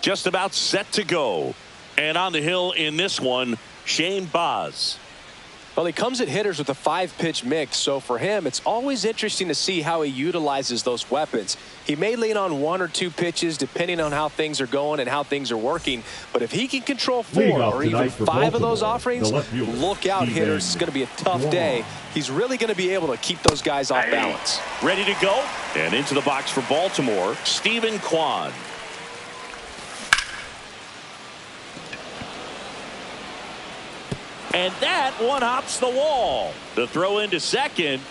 just about set to go. And on the hill in this one, Shane Baz. Well, he comes at hitters with a 5-pitch mix, so for him, it's always interesting to see how he utilizes those weapons. He may lean on 1 or 2 pitches depending on how things are going and how things are working, but if he can control 4 or even 5 of those offerings, look out, hitters. It's going to be a tough day. He's really going to be able to keep those guys off balance. Ready to go? And into the box for Baltimore, Stephen Kwan. And that one hops the wall. The throw into second.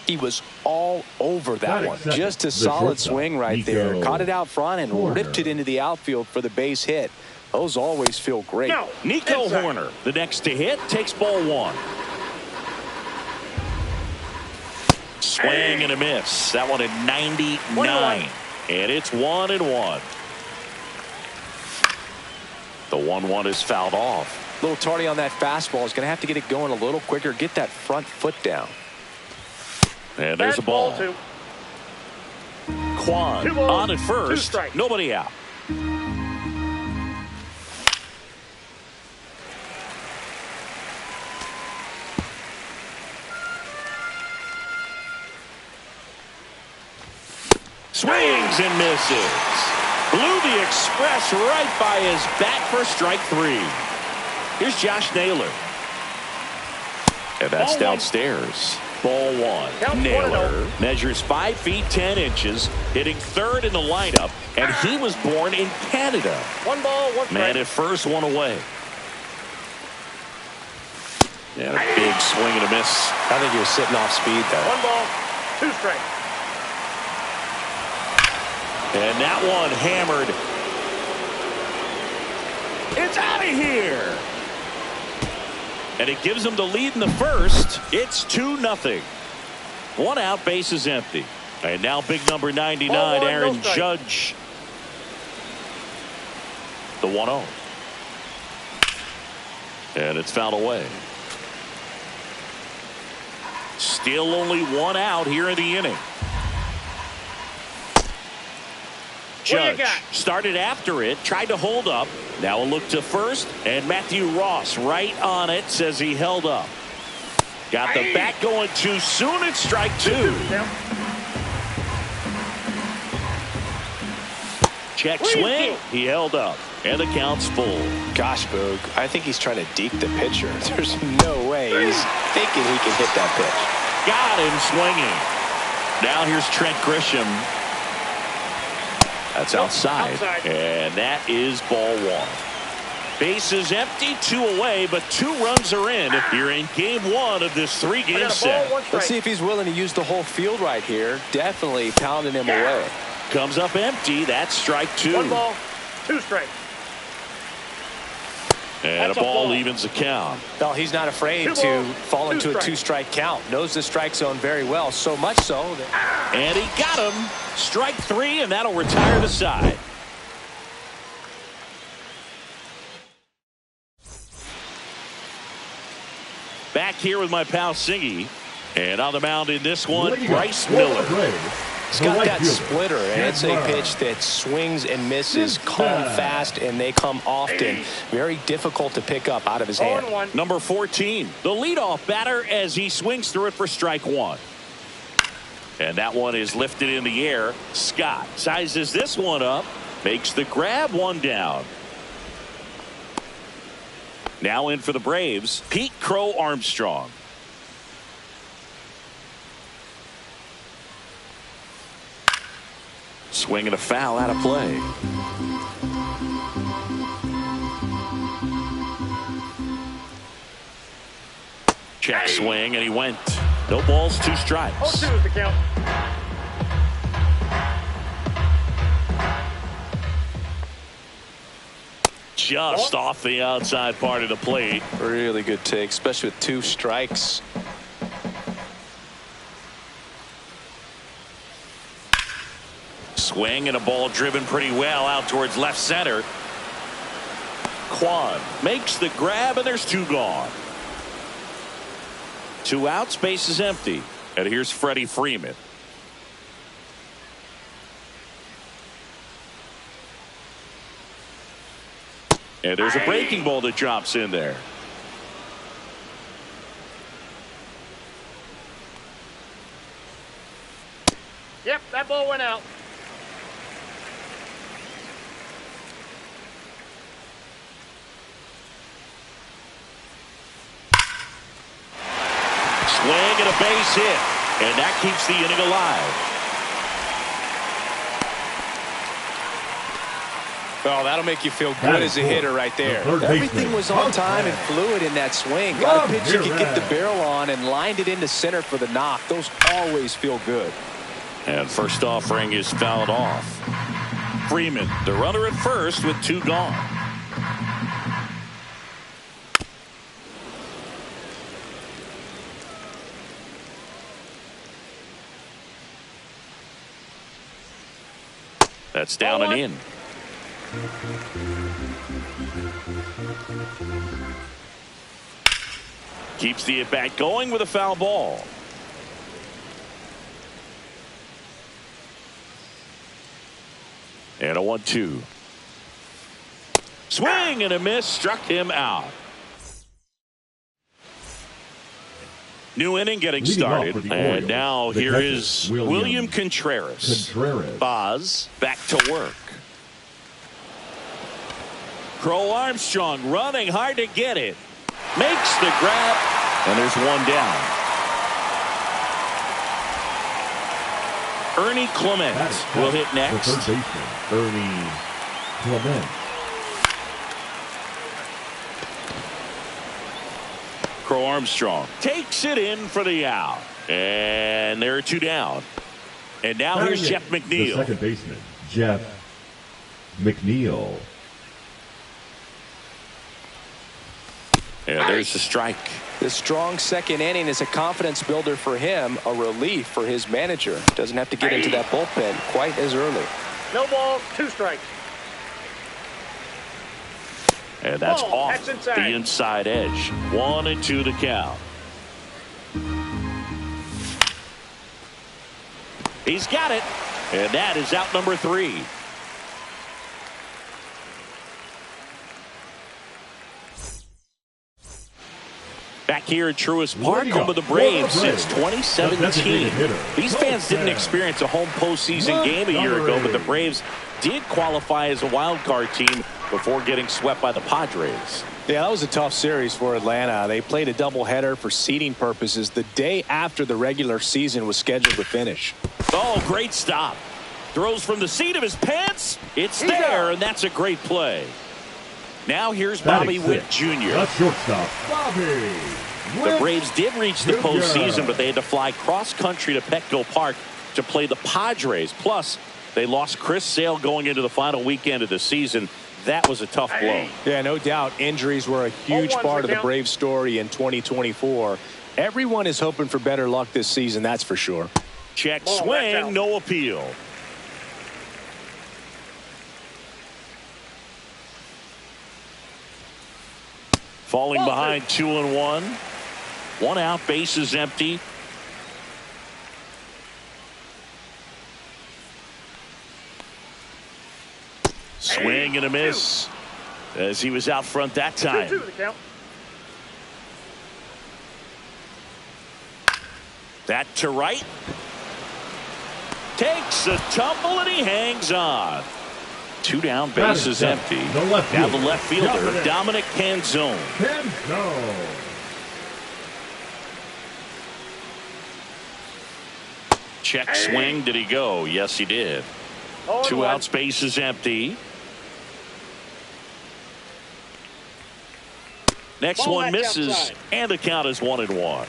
He was all over that one. Just a solid swing right there. Caught it out front and ripped it into the outfield for the base hit. Those always feel great. Nico Horner, the next to hit, takes ball 1. Swing and a miss. That one at 99. And it's 1-1. The 1-1 is fouled off. A little tardy on that fastball. Is going to have to get it going a little quicker. Get that front foot down. And there's a ball. Kwan on at first. Nobody out. Swings and misses. Blew the express right by his bat for strike 3. Here's Josh Naylor. And that's downstairs. Ball 1. Naylor measures 5 feet 10 inches, hitting 3rd in the lineup, and he was born in Canada. 1 ball, 1 strike. Man at first, 1 away. And a big swing and a miss. I think he was sitting off speed there. 1 ball, 2 strikes. And that one hammered. It's out of here. And it gives them the lead in the first. It's 2-0. 1 out, base is empty. And now big number 99, Aaron Judge. The 1-0. And it's fouled away. Still only 1 out here in the inning. Judge started after it, tried to hold up. Now a look to first, and Matthew Ross right on it, says he held up. Got the bat going too soon. It's strike 2. Check swing. He held up, and the count's full. Gosh, Boog, I think he's trying to deke the pitcher. There's no way he's thinking he can hit that pitch. Got him swinging. Now here's Trent Grisham. That's outside. And that is ball 1. Base is empty, 2 away, but 2 runs are in. You're in game 1 of this 3-game set. Let's see if he's willing to use the whole field right here. Definitely pounding him away. Comes up empty. That's strike 2. 1 ball, 2 strikes. And a ball evens the count. No, he's not afraid to fall into a 2-strike count. Knows the strike zone very well, so much so that... And he got him. Strike 3, and that'll retire the side. Back here with my pal Singy. And on the mound in this one, Bryce Miller. He's got that splitter, and it's a pitch that swings and misses, come fast, and they come often. Very difficult to pick up out of his hand. Number 14, the leadoff batter as he swings through it for strike 1. And that one is lifted in the air. Scott sizes this one up, makes the grab, 1 down. Now in for the Braves, Pete Crow Armstrong. Swing and a foul out of play. Check swing, and he went. No balls, 2 strikes. 0-2 is the count. Just off the outside part of the plate. Really good take, especially with 2 strikes. Swing and a ball driven pretty well out towards left center. Kwan makes the grab, and there's 2 gone. 2 outs, base is empty. And here's Freddie Freeman. And there's a breaking ball that drops in there. Yep, that ball went out. Swing and a base hit. And that keeps the inning alive. Oh, that'll make you feel good as a hitter right there. Everything was on time and fluid in that swing. Got a pitch you could get the barrel on and lined it into center for the knock. Those always feel good. And first offering is fouled off. Freeman, the runner at first with 2 gone. That's down and in. Keeps the at-bat going with a foul ball. And a 1-2. Swing and a miss, struck him out. New inning getting started, and now here is William Contreras. Boz back to work. Crow Armstrong running hard to get it. Makes the grab, and there's 1 down. Ernie Clement will hit next. The third baseman, Ernie Clement. Crow Armstrong takes it in for the out. And there are 2 down. And now here's Jeff McNeil. The second baseman, Jeff McNeil. And there's the strike. This strong second inning is a confidence builder for him, a relief for his manager. Doesn't have to get into that bullpen quite as early. No ball, 2 strikes. And that's off that's inside. the inside edge. 1-2 the count. He's got it. And that is out number 3. Back here at Truist Park, home of the Braves since 2017. These fans didn't experience a home postseason game a year ago, but the Braves did qualify as a wild card team before getting swept by the Padres. Yeah, that was a tough series for Atlanta. They played a doubleheader for seeding purposes the day after the regular season was scheduled to finish. Oh, great stop. Throws from the seat of his pants. It's there, and that's a great play. Now here's Bobby Witt Jr. That's shortstop, Bobby. The Braves did reach the postseason, but they had to fly cross-country to Petco Park to play the Padres. Plus, they lost Chris Sale going into the final weekend of the season. That was a tough blow. Yeah, no doubt. Injuries were a huge part of the Braves story in 2024. Everyone is hoping for better luck this season, that's for sure. Check swing, no appeal. Falling behind 2-1. 1 out, bases empty. Swing and a miss as he was out front that time. 2-2 the count. That to right. Takes a tumble and he hangs on. 2 down, bases empty. Now the left fielder, Dominic Canzone. Check swing. Did he go? Yes, he did. 2 outs, bases empty. Next one misses, and the count is 1-1.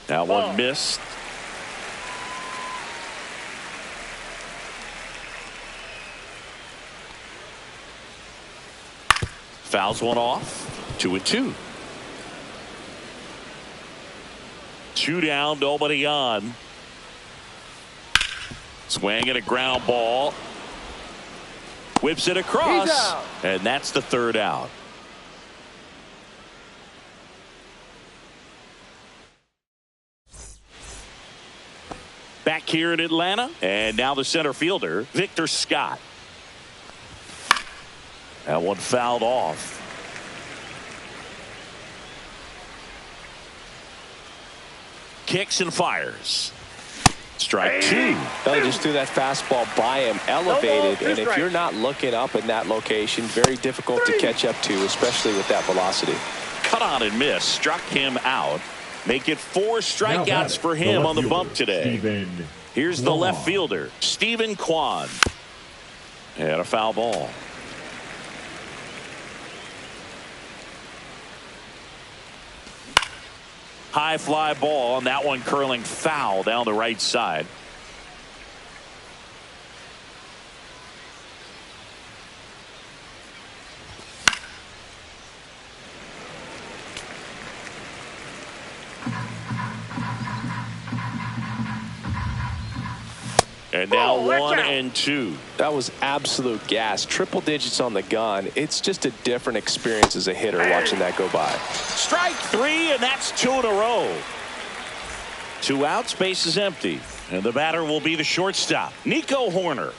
Now one missed. Fouls one off. 2-2. 2 down, nobody on. Swing and a ground ball. Whips it across, and that's the 3rd out. Back here in Atlanta, and now the center fielder, Victor Scott. That one fouled off. Kicks and fires. Strike two. They just threw that fastball by him, elevated, and if you're not looking up in that location, very difficult to catch up to, especially with that velocity. Cut on and miss, struck him out. Make it 4 strikeouts for him on the bump today. Here's the left fielder, Stephen Kwan. And a foul ball. High fly ball, and that one curling foul down the right side. And now 1-2. That was absolute gas. Triple digits on the gun. It's just a different experience as a hitter watching that go by. Strike 3, and that's 2 in a row. 2 outs, base is empty. And the batter will be the shortstop, Nico Horner.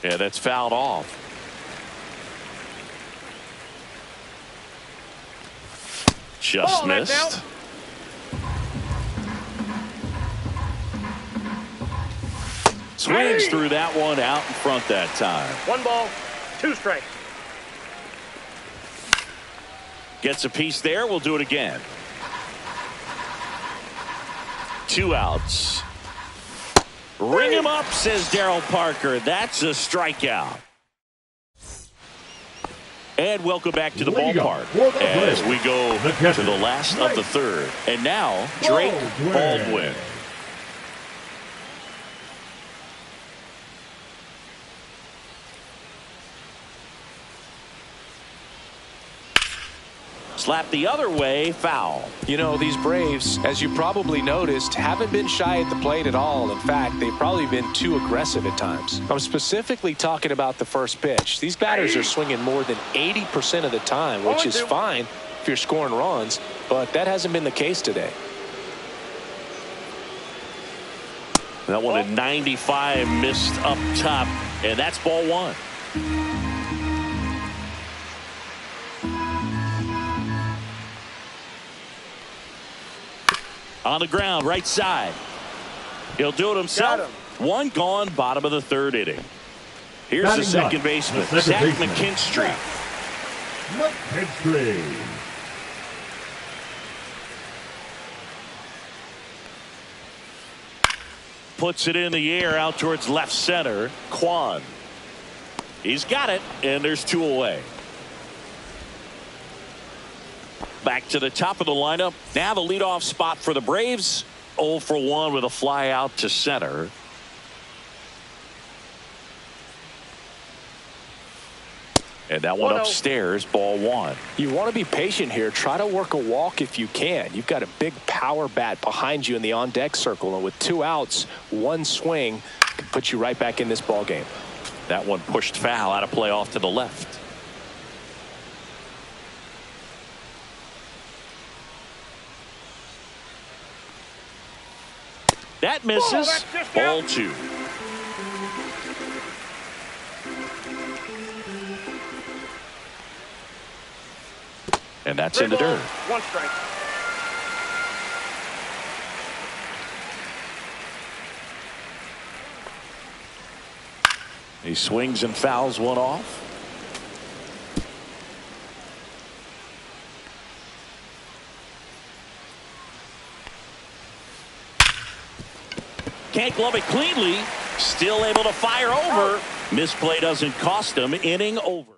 Yeah, that's fouled off. Just missed. Swings through that one out in front that time. 1 ball, 2 strikes. Gets a piece there. We'll do it again. 2 outs. Ring him up, says Daryl Parker. That's a strikeout. And welcome back to the ballpark as we go to the last of the third. And now, Drake Baldwin. Slap the other way, foul. You know, these Braves, as you probably noticed, haven't been shy at the plate at all. In fact, they've probably been too aggressive at times. I'm specifically talking about the first pitch. These batters are swinging more than 80% of the time, which is fine if you're scoring runs, but that hasn't been the case today. That one at 95 missed up top, and that's ball 1. On the ground, right side. He'll do it himself. 1 gone, bottom of the 3rd inning. Here's the second baseman, Zach McKinstry. Puts it in the air out towards left center. Kwan. He's got it, and there's 2 away. Back to the top of the lineup. Now the leadoff spot for the Braves. 0 for 1 with a fly out to center. And that one upstairs, ball 1. You want to be patient here. Try to work a walk if you can. You've got a big power bat behind you in the on-deck circle, and with 2 outs, 1 swing can put you right back in this ball game. That one pushed foul, out of play off to the left. That misses. Ball 2. And that's in the dirt. 1 strike. He swings and fouls one off. Can't glove it cleanly. Still able to fire over. Misplay doesn't cost him. Inning over.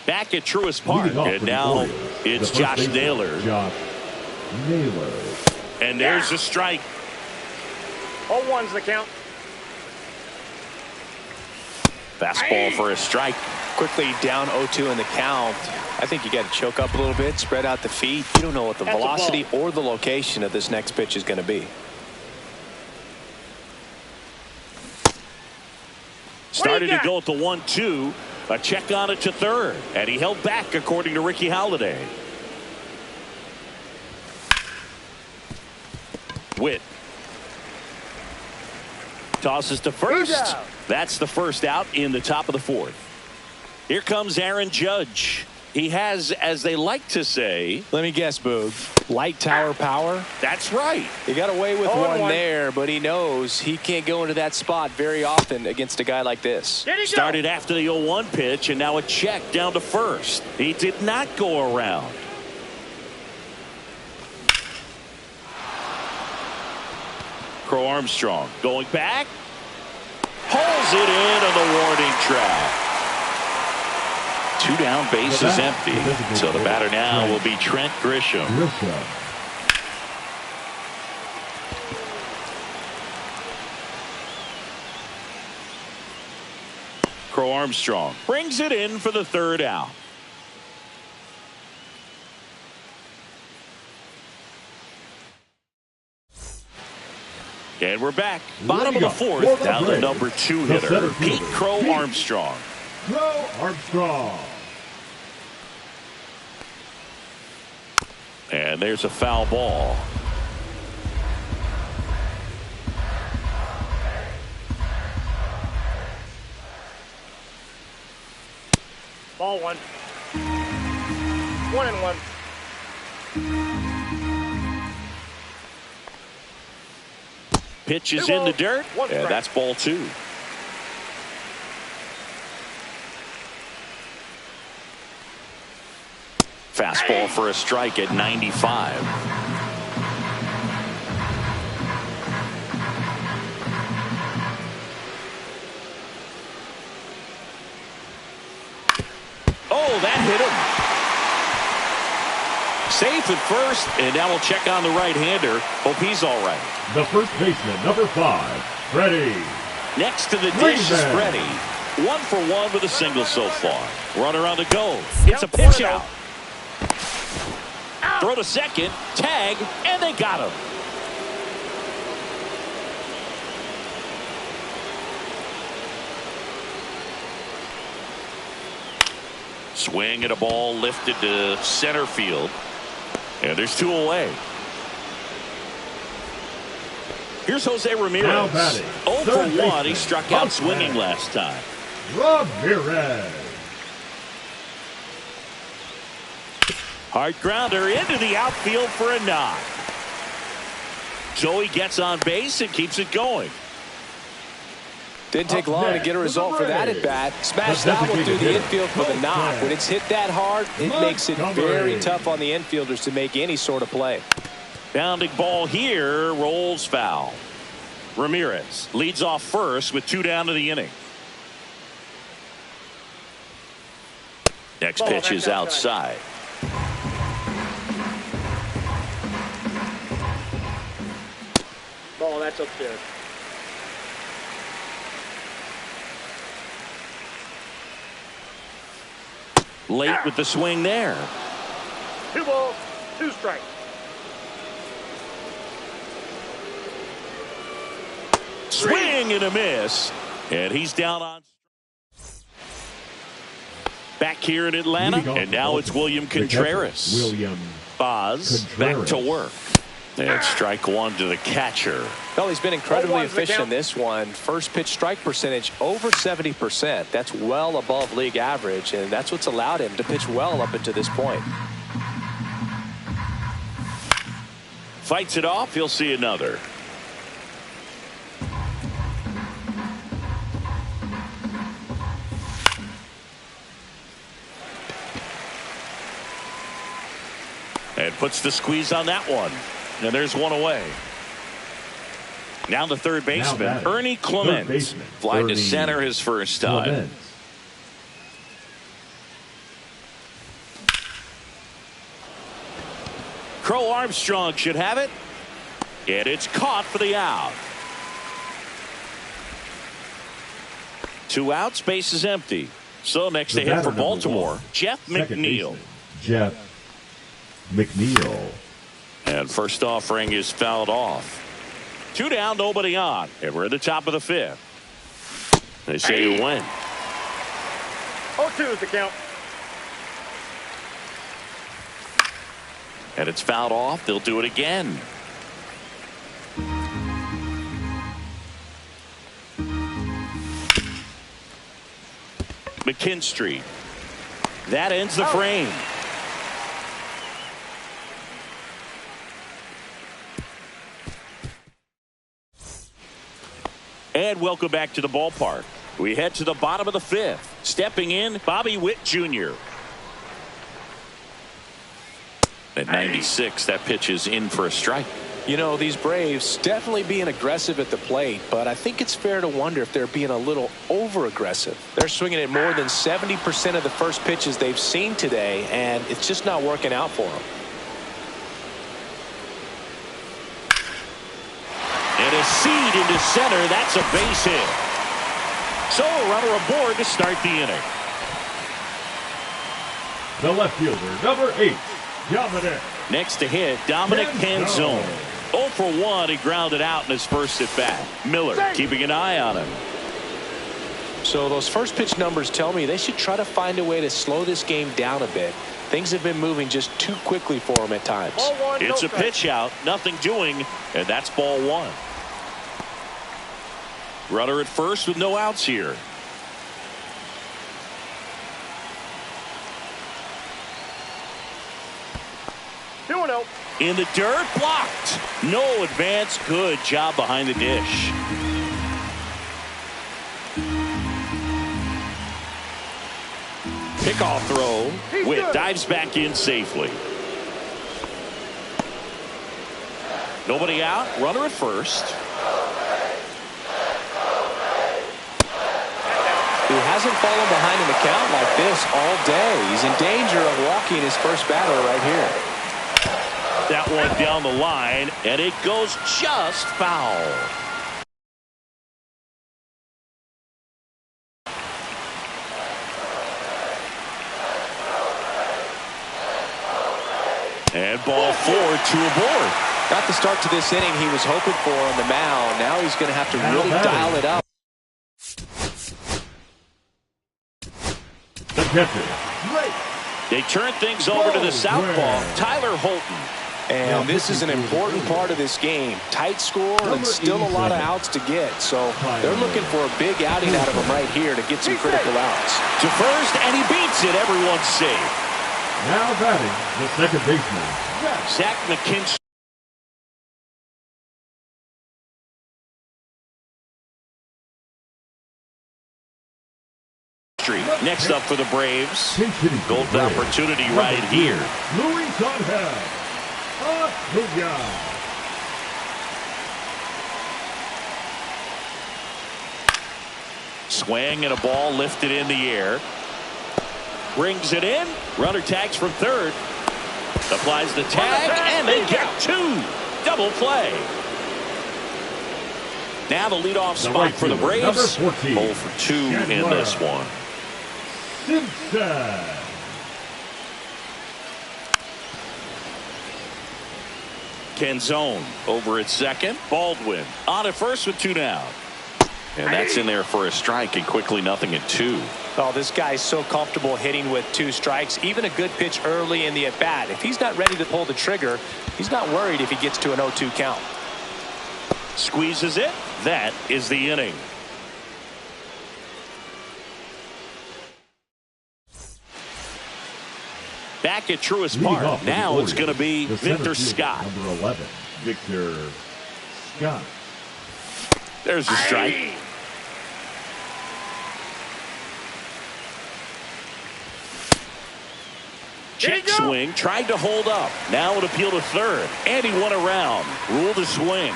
Back at Truist Park, and now it's Josh Naylor. And there's a strike. 0-1's the count. Fastball for a strike. Quickly down 0-2 in the count. I think you got to choke up a little bit, spread out the feet. You don't know what the velocity or the location of this next pitch is going to be. Started to go at the 1-2. A check on it to third, and he held back according to Ricky Halladay. Witt tosses to first. That's the first out in the top of the fourth. Here comes Aaron Judge. He has, as they like to say, let me guess, Boog, light tower power. That's right. He got away with one there, but he knows he can't go into that spot very often against a guy like this. Started after the 0-1 pitch, and now a check down to first. He did not go around. Crow Armstrong going back. Pulls it in on the warning track. 2 down, base is empty. So the batter now will be Trent Grisham. Crow Armstrong brings it in for the 3rd out. And we're back. Bottom of the 4th. Down the number 2 hitter, Pete Crow Armstrong. Crow Armstrong. And there's a foul ball. Ball 1. 1-1. Pitch is in the dirt, and that's ball 2. Fastball for a strike at 95. Oh, that hit him. Safe at first, and now we'll check on the right-hander. Hope he's all right. The first baseman, number 5, Freddie. Next to the dish is Freddie. 1 for 1 with a single so far. Runner on the go. It's a pitch out. Throw to second, tag, and they got him. Swing and a ball lifted to center field. And there's 2 away. Here's Jose Ramirez. 0 for 1. He struck out swinging last time. Ramirez. Hard grounder into the outfield for a knock. So he gets on base and keeps it going. Didn't take long to get a result for that at bat. Smashed that one through the infield for the knock. When it's hit that hard, it makes it very tough on the infielders to make any sort of play. Bounding ball here, rolls foul. Ramirez leads off first with 2 down to the inning. Next pitch is outside. Ball, that's upstairs. Late with the swing there. 2 balls, 2 strikes. Swing and a miss. And he's down on. Back here in Atlanta. And now it's William Contreras. Boz back to work. And strike 1 to the catcher. Well, he's been incredibly efficient in this one. First pitch strike percentage over 70%. That's well above league average, and that's what's allowed him to pitch well up until this point. Fights it off. He'll see another. And puts the squeeze on that one. And there's 1 away. Now the third baseman, Ernie Clements. Fly to center his first time. Crow Armstrong should have it. And it's caught for the out. 2 outs, base is empty. So next they hit for Baltimore, Jeff McNeil. Jeff McNeil. And first offering is fouled off. 2 down, nobody on. And we're at the top of the 5th. They say you win. 0-2 is the count. And it's fouled off. They'll do it again. McKinstry. That ends the frame. And welcome back to the ballpark. We head to the bottom of the fifth. Stepping in, Bobby Witt Jr. At 96, that pitch is in for a strike. You know, these Braves definitely being aggressive at the plate, but I think it's fair to wonder if they're being a little over-aggressive. They're swinging at more than 70% of the first pitches they've seen today, and it's just not working out for them. And a seed into center. That's a base hit. So a runner aboard to start the inning. The left fielder, number 8, Dominic. Next to hit, Dominic Canzone. 0 for 1. He grounded out in his first at bat. Miller keeping an eye on him. So those first pitch numbers tell me they should try to find a way to slow this game down a bit. Things have been moving just too quickly for him at times. It's a pitch out, nothing doing, and that's ball 1. Runner at first with no outs here. In the dirt, blocked. No advance. Good job behind the dish. Pickoff throw. Witt dives back in safely. Nobody out. Runner at first. He hasn't fallen behind in the count like this all day. He's in danger of walking his first batter right here. That one down the line, and it goes just foul. And ball 4, 2 aboard. Got the start to this inning he was hoping for on the mound. Now he's going to have to really dial it up. The catcher, They turn things over to the southpaw, Tyler Holton. And this is an important part of this game. Tight score and still a lot of outs to get. So they're looking for a big outing out of him right here to get some critical outs. To first, and he beats it. Everyone's safe. now batting the second baseman, Zach McKinstry. Next up for the Braves. Golden opportunity right here. Luis Angel Acuna. Swing and a ball lifted in the air. Brings it in. Runner tags from third. Applies the tag, and they get two. Double play. Now the leadoff spot for the Braves. 0 for 2 in this one. Simpson. Canzone over at second. Baldwin on at first with 2 down. And that's in there for a strike, and quickly nothing at 2. Oh, this guy's so comfortable hitting with 2 strikes. Even a good pitch early in the at-bat. If he's not ready to pull the trigger, he's not worried if he gets to an 0-2 count. Squeezes it. That is the inning. Back at Truist Park. Now it's going to be Victor Scott. Number 11, Victor Scott. There's a strike. Check swing. Tried to hold up. Now it appeal to third. And he won around. Ruled a swing.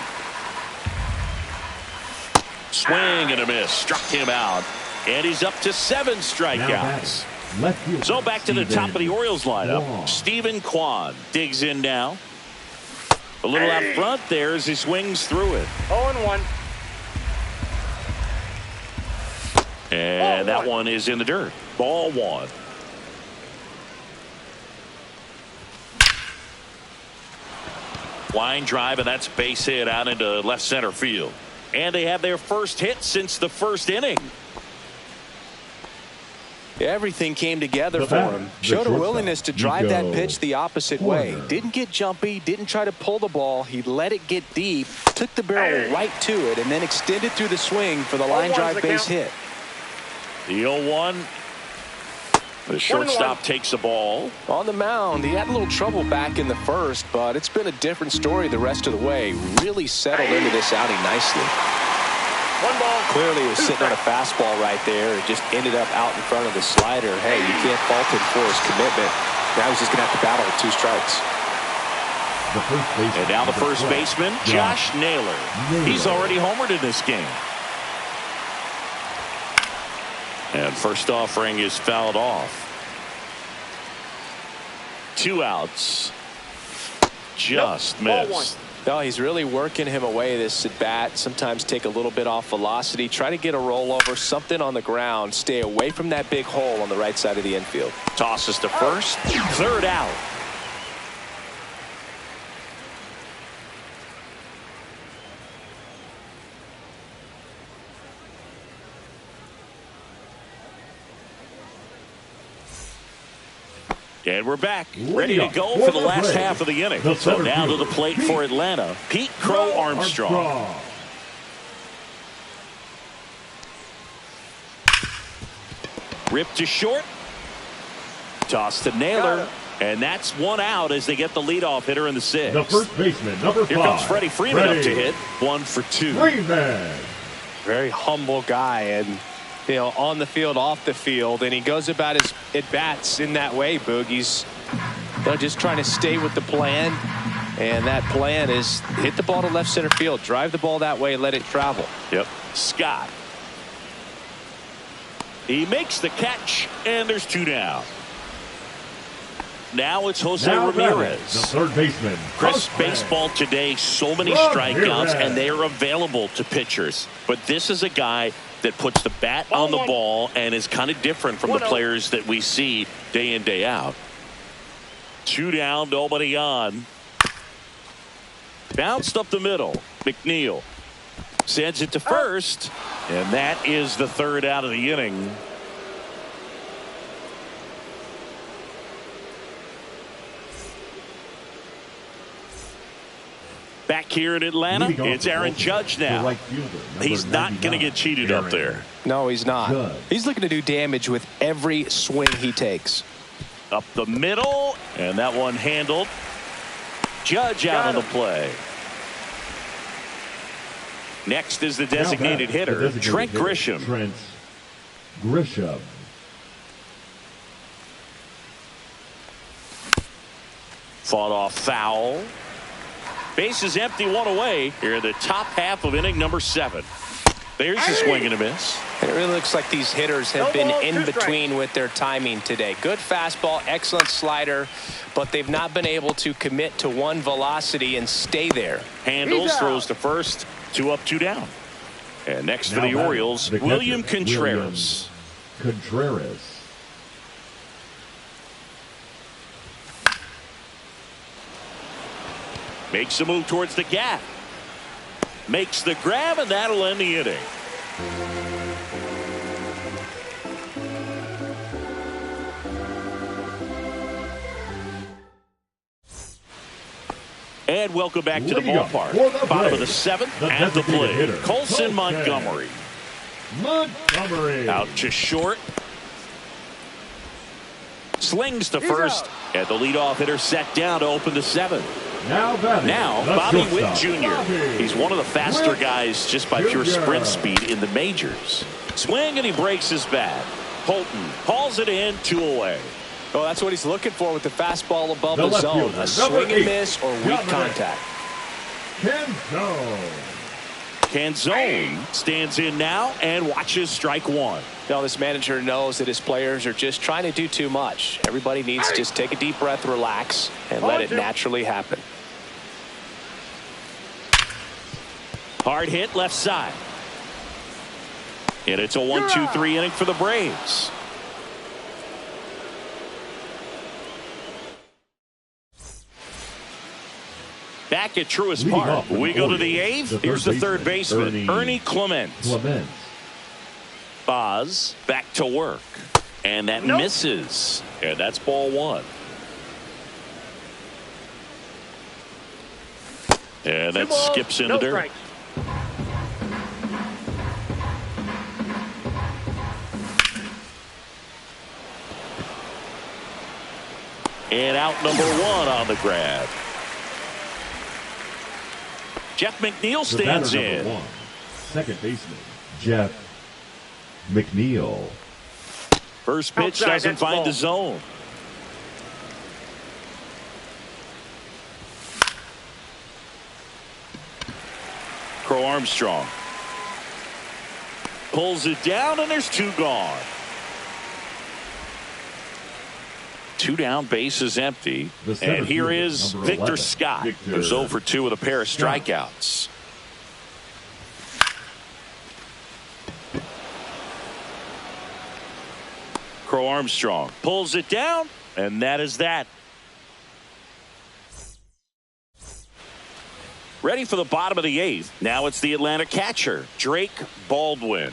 Swing and a miss. Struck him out. And he's up to 7 strikeouts. So back to the top of the Orioles lineup. Stephen Kwan digs in now. A little out front there as he swings through it. 0-1. And that one is in the dirt. Ball 1. Line drive, and that's base hit out into left center field. And they have their first hit since the first inning. Everything came together for him. Showed a willingness to drive that pitch the opposite way. Didn't get jumpy, didn't try to pull the ball. He let it get deep, took the barrel right to it, and then extended through the swing for the line drive base hit. The 0-1 The shortstop takes the ball. On the mound, he had a little trouble back in the first, but it's been a different story the rest of the way. Really settled into this outing nicely. 1 ball. Clearly he was sitting on a fastball right there. It just ended up out in front of the slider. Hey, you can't fault him for his commitment. Now he's just going to have to battle with 2 strikes. And now the first baseman, Josh Naylor. He's already homered in this game. And first offering is fouled off. 2 outs. Just missed. No, he's really working him away this at bat. Sometimes take a little bit off velocity. Try to get a rollover, something on the ground. Stay away from that big hole on the right side of the infield. Tosses to first. 3rd out. And we're back, ready to go for the last half of the inning. So now to the plate for Atlanta, Pete Crow Armstrong. Ripped to short. Toss to Naylor. And that's 1 out as they get the leadoff hitter in the 6th. The first baseman, number 5. Here comes Freddie Freeman up to hit. 1 for 2. Freeman. Very humble guy, and you know, on the field, off the field, and he goes about his at-bats in that way, Boog. He's just trying to stay with the plan, and that plan is hit the ball to left center field, drive the ball that way, let it travel. Yep. Scott. He makes the catch, and there's 2 down. Now it's Jose Ramirez. The 3rd baseman. Chris, baseball today, so many strikeouts, and they are available to pitchers. But this is a guy that puts the bat on the ball and is kind of different from the players that we see day in, day out. 2 down, nobody on. Bounced up the middle. McNeil sends it to first, and that is the 3rd out of the inning. Back here in Atlanta, it's Aaron Judge now. He's not going to get cheated up there. No, he's not. He's looking to do damage with every swing he takes. Up the middle, and that one handled. Judge out on the play. Next is the designated hitter, Trent Grisham. Trent Grisham. Fought off foul. Base is empty, 1 away here in the top half of inning number 7. There's a swing and a miss. And it really looks like these hitters have been in between with their timing today. Good fastball, excellent slider, but they've not been able to commit to one velocity and stay there. Handles, throws to first, 2 up, 2 down. And next for the Orioles, William Contreras. Makes a move towards the gap. Makes the grab, and that'll end the inning. And welcome back to the ballpark. Bottom of the 7th at the plate. Colson Montgomery. Out to short. Slings to first. And the leadoff hitter set down to open the 7th. Now Bobby Witt Jr. He's one of the faster guys just by pure sprint speed in the majors. Swing, and he breaks his bat. Holton hauls it in, 2 away. Oh, that's what he's looking for with the fastball above the zone. A swing and miss or weak contact. Canzone stands in now and watches strike 1. Now this manager knows that his players are just trying to do too much. Everybody needs to just take a deep breath, relax, and let it naturally happen. Hard hit left side. And it's a 1-2-3 inning for the Braves. Back at Truist Park, we go to the 8th. Here's the 3rd baseman, Ernie Clement. Boz back to work. And that misses. And that's ball 1. And that skips into dirt. And out number 1 on the grab. Jeff McNeil stands in. 1, second baseman, Jeff McNeil. First pitch doesn't find the zone. Crow Armstrong pulls it down, and there's 2 gone. 2 down, base is empty. And here is Victor 11, Scott, Victor who's 0 for 2 with a pair of strikeouts. Crow Armstrong pulls it down, and that is that. Ready for the bottom of the 8th. Now it's the Atlanta catcher, Drake Baldwin.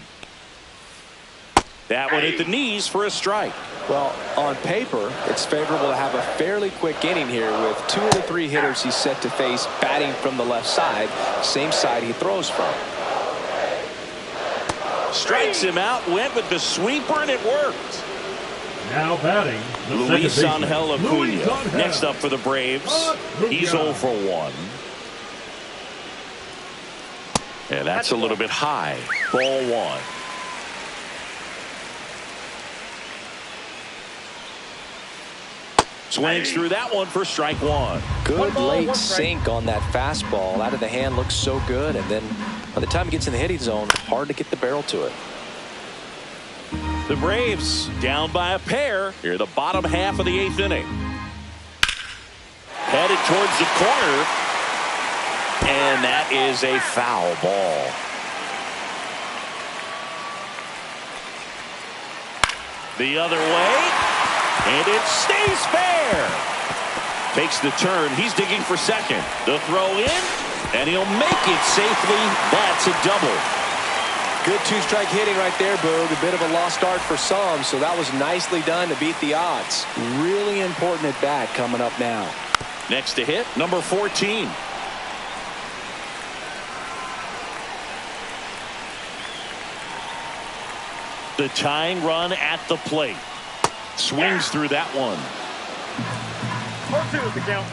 That one hit the knees for a strike. Well, on paper, it's favorable to have a fairly quick inning here with 2 of the 3 hitters he's set to face batting from the left side, same side he throws from. Strikes him out, went with the sweeper, and it worked. Now batting, Luis Angel Acuna. Next up for the Braves, he's 0 for 1. And that's a little bit high. Ball 1. Swings through that one for strike 1. Good late sink on that fastball. Out of the hand looks so good, and then by the time it gets in the hitting zone, hard to get the barrel to it. The Braves down by a pair here, the bottom half of the 8th inning. Headed towards the corner, and that is a foul ball. The other way, and it stays fair. Takes the turn. He's digging for second. The throw in, and he'll make it safely. That's a double. Good 2-strike hitting right there, Boog. A bit of a lost start for some, so that was nicely done to beat the odds. Really important at bat coming up now. Next to hit, number 14. The tying run at the plate. Swings through that one. 4-2 is the count.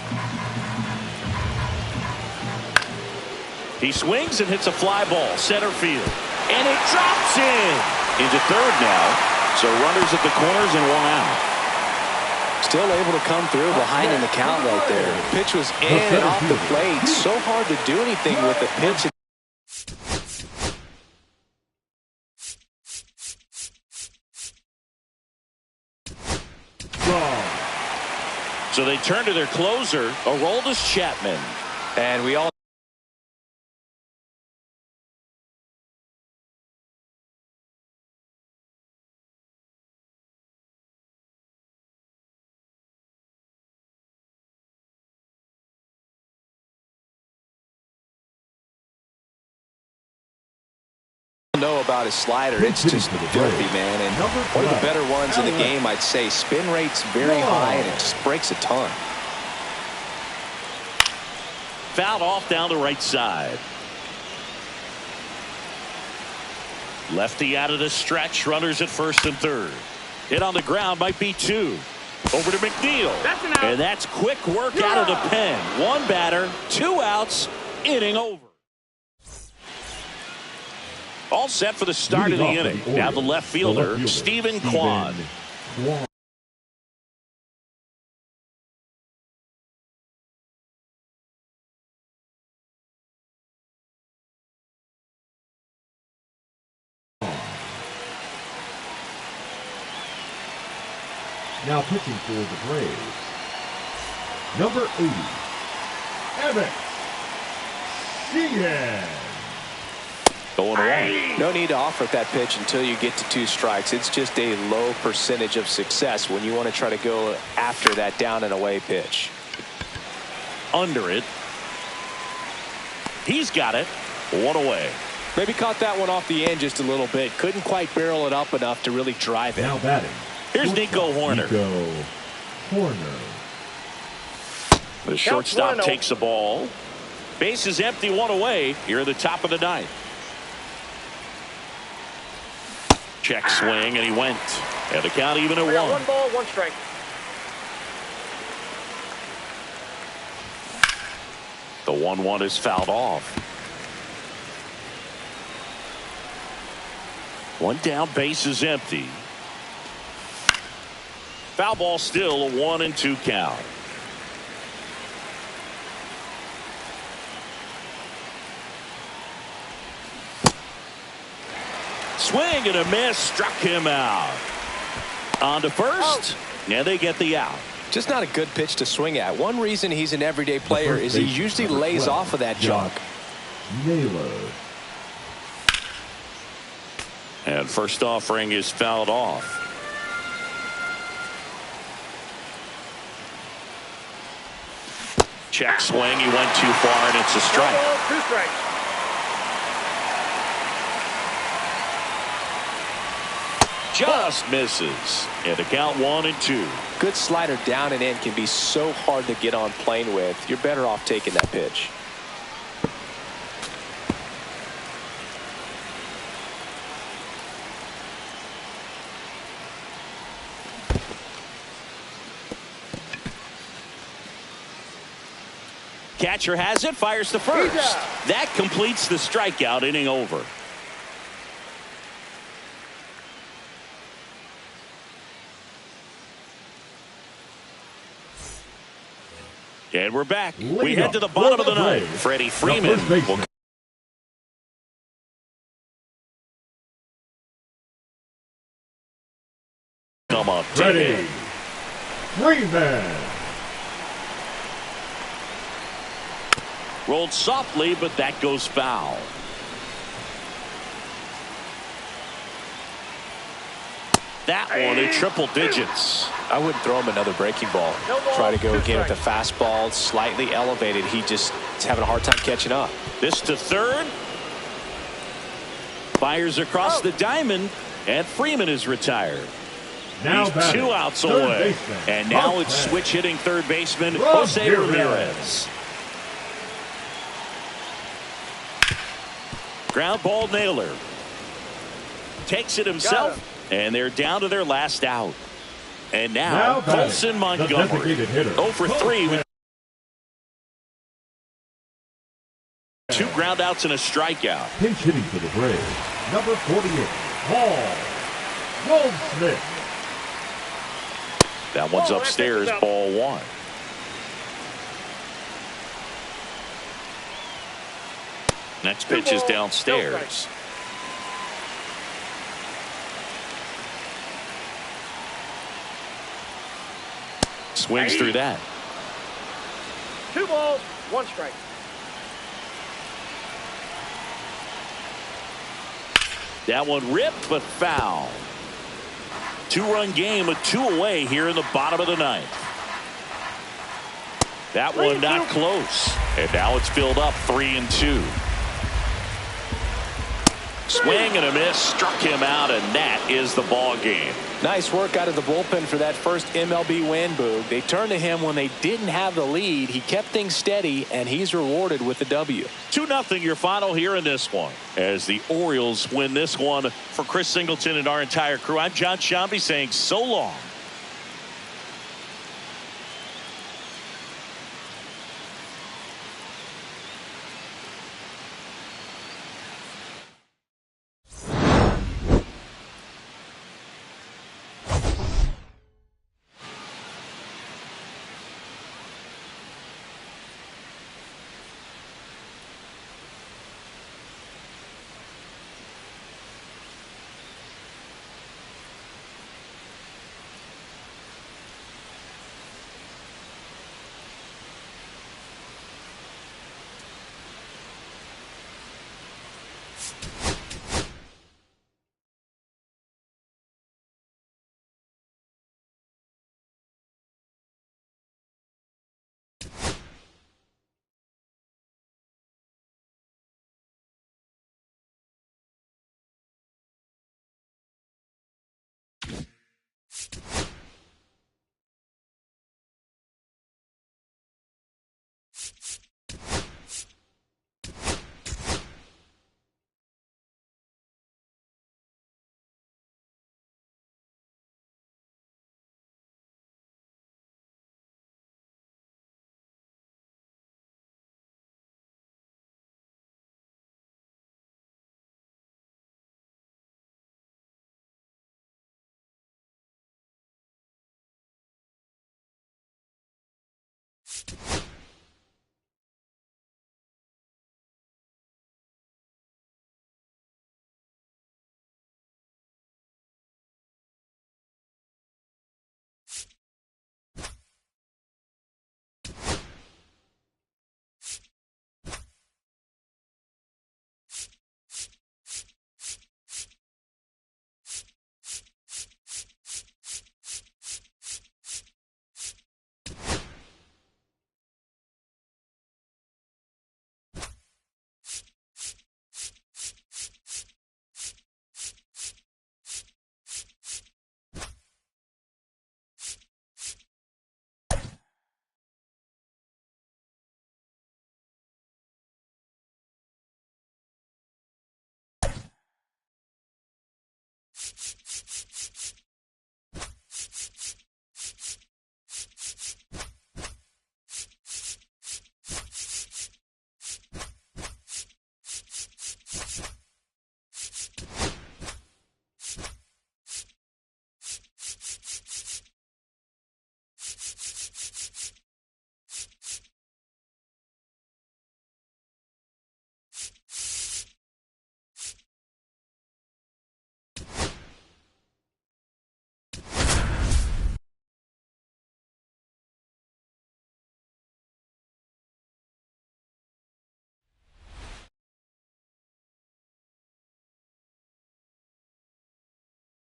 He swings and hits a fly ball, center field. And it drops in into third now. So runners at the corners and 1 out. Still able to come through behind in the count right there. The pitch was in and off the plate. So hard to do anything with the pitch. So they turn to their closer, Aroldis Chapman. And we all know about his slider. It's just filthy, man. And one of the better ones in the game, I'd say. Spin rate's very high, and it just breaks a ton. Fouled off down the right side. Lefty out of the stretch. Runners at first and third. Hit on the ground, might be 2. Over to McNeil. And that's quick work out of the pen. 1 batter, 2 outs, inning over. All set for the start of the inning. Now the left fielder, Stephen Kwan. Now pitching for the Braves, number 80, Evan Sheehan. Going away. No need to offer that pitch until you get to 2 strikes. It's just a low percentage of success when you want to try to go after that down and away pitch. Under it. He's got it. 1 away. Maybe caught that one off the end just a little bit. Couldn't quite barrel it up enough to really drive it. Now batting. Here's Nico Hoerner. Nico Hoerner. The shortstop takes the ball. Base is empty, 1 away. Here at the top of the 9th. Check swing, and he went. And the count even at 1. 1 ball, 1 strike. The 1-1 is fouled off. One down, base is empty. Foul ball, still a 1-2 count. Swing and a miss, struck him out. On to first, and they get the out. Just not a good pitch to swing at. One reason he's an everyday player is he usually lays off of that junk. Naylor. And first offering is fouled off. Check swing, he went too far, and it's a strike. 2 strikes. Just misses. And the count 1-2. Good slider down and in can be so hard to get on plane with. You're better off taking that pitch. Catcher has it, fires to first. That completes the strikeout, inning over. And we're back. We head to the bottom of the ninth. Freddie Freeman will come up. Freddie Freeman. Rolled softly, but that goes foul. That one in triple digits. I wouldn't throw him another breaking ball. Try to go again with the fastball slightly elevated. He just is having a hard time catching up. This to third. Fires across the diamond, and Freeman is retired. Now He's batting, 2 outs third away. baseman, And now it's Jose. switch hitting third baseman Jose Ramirez. Ground ball, Naylor takes it himself, and they're down to their last out. And now Colson Montgomery, 0 for 3 with 2 ground outs and a strikeout. Pinch hitting for the Braves, number 48, Paul Goldschmidt. That one's upstairs, ball 1. Next pitch is downstairs. Swings through that. 2 balls, 1 strike. That one ripped, but foul. 2-run game with 2 away here in the bottom of the ninth. That one not close. And now it's filled up 3-2. Swing and a miss, struck him out, and that is the ball game. Nice work out of the bullpen for that first MLB win, Boog. They turned to him when they didn't have the lead. He kept things steady, and he's rewarded with the W. 2-0 your final here in this one, as the Orioles win this one. For Chris Singleton and our entire crew, I'm John Shambi saying so long.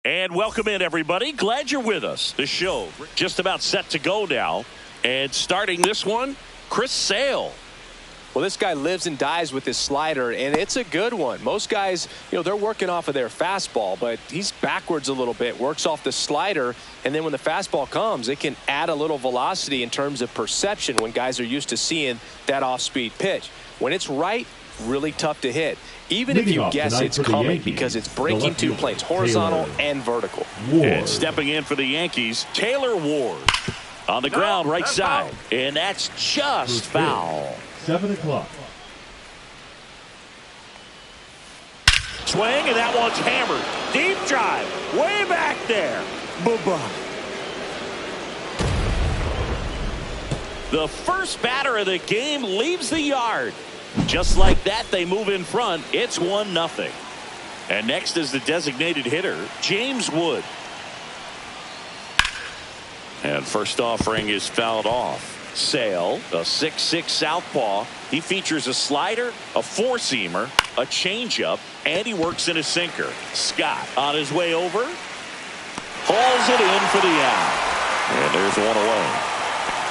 And welcome in, everybody. Glad you're with us. The show just about set to go now. And starting this one, Chris Sale. Well, this guy lives and dies with his slider, and it's a good one. Most guys, they're working off of their fastball, but he's backwards a little bit, works off the slider, and then when the fastball comes, it can add a little velocity in terms of perception when guys are used to seeing that off-speed pitch. When it's right, really tough to hit. Even if you guess it's coming, because it's breaking two planes, horizontal and vertical. And stepping in for the Yankees, Taylor Ward. On the ground, right side. And that's just foul. 7 o'clock. Swing, and that one's hammered. Deep drive. Way back there. Bye-bye. The first batter of the game leaves the yard. Just like that, they move in front. It's 1-0. And next is the designated hitter, James Wood. And first offering is fouled off. Sale, a 6'6" southpaw. He features a slider, a four-seamer, a changeup, and he works in a sinker. Scott on his way over. Hauls it in for the out. And there's one away.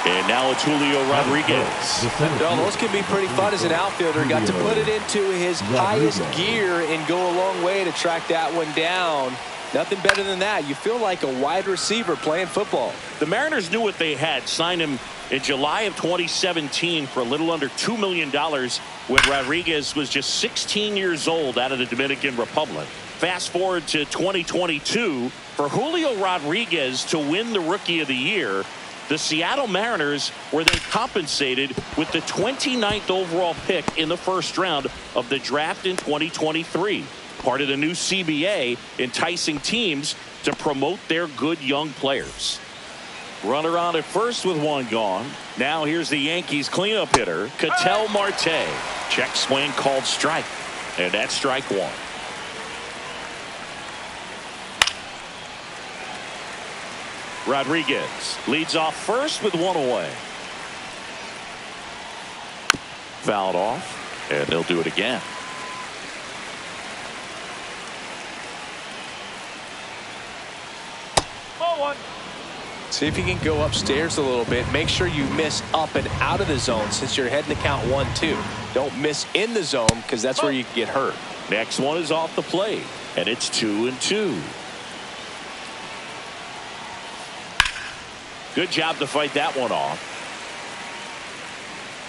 And now it's Julio Rodriguez. Those can be pretty fun as an outfielder. Got to put it into his highest gear and go a long way to track that one down. Nothing better than that. You feel like a wide receiver playing football. The Mariners knew what they had. Signed him in July of 2017 for a little under $2 million when Rodriguez was just 16 years old out of the Dominican Republic. Fast forward to 2022, for Julio Rodriguez to win the Rookie of the Year, the Seattle Mariners were then compensated with the 29th overall pick in the first round of the draft in 2023. Part of the new CBA, enticing teams to promote their good young players. Runner on at first with one gone. Now here's the Yankees cleanup hitter, Ketel Marte. Check swing called strike. And that's strike one. Rodriguez leads off first with one away. Fouled off, and they'll do it again. See if you can go upstairs a little bit. Make sure you miss up and out of the zone since you're heading to count 1-2. Don't miss in the zone because that's where you can get hurt. Next one is off the plate, and it's 2-2. Good job to fight that one off.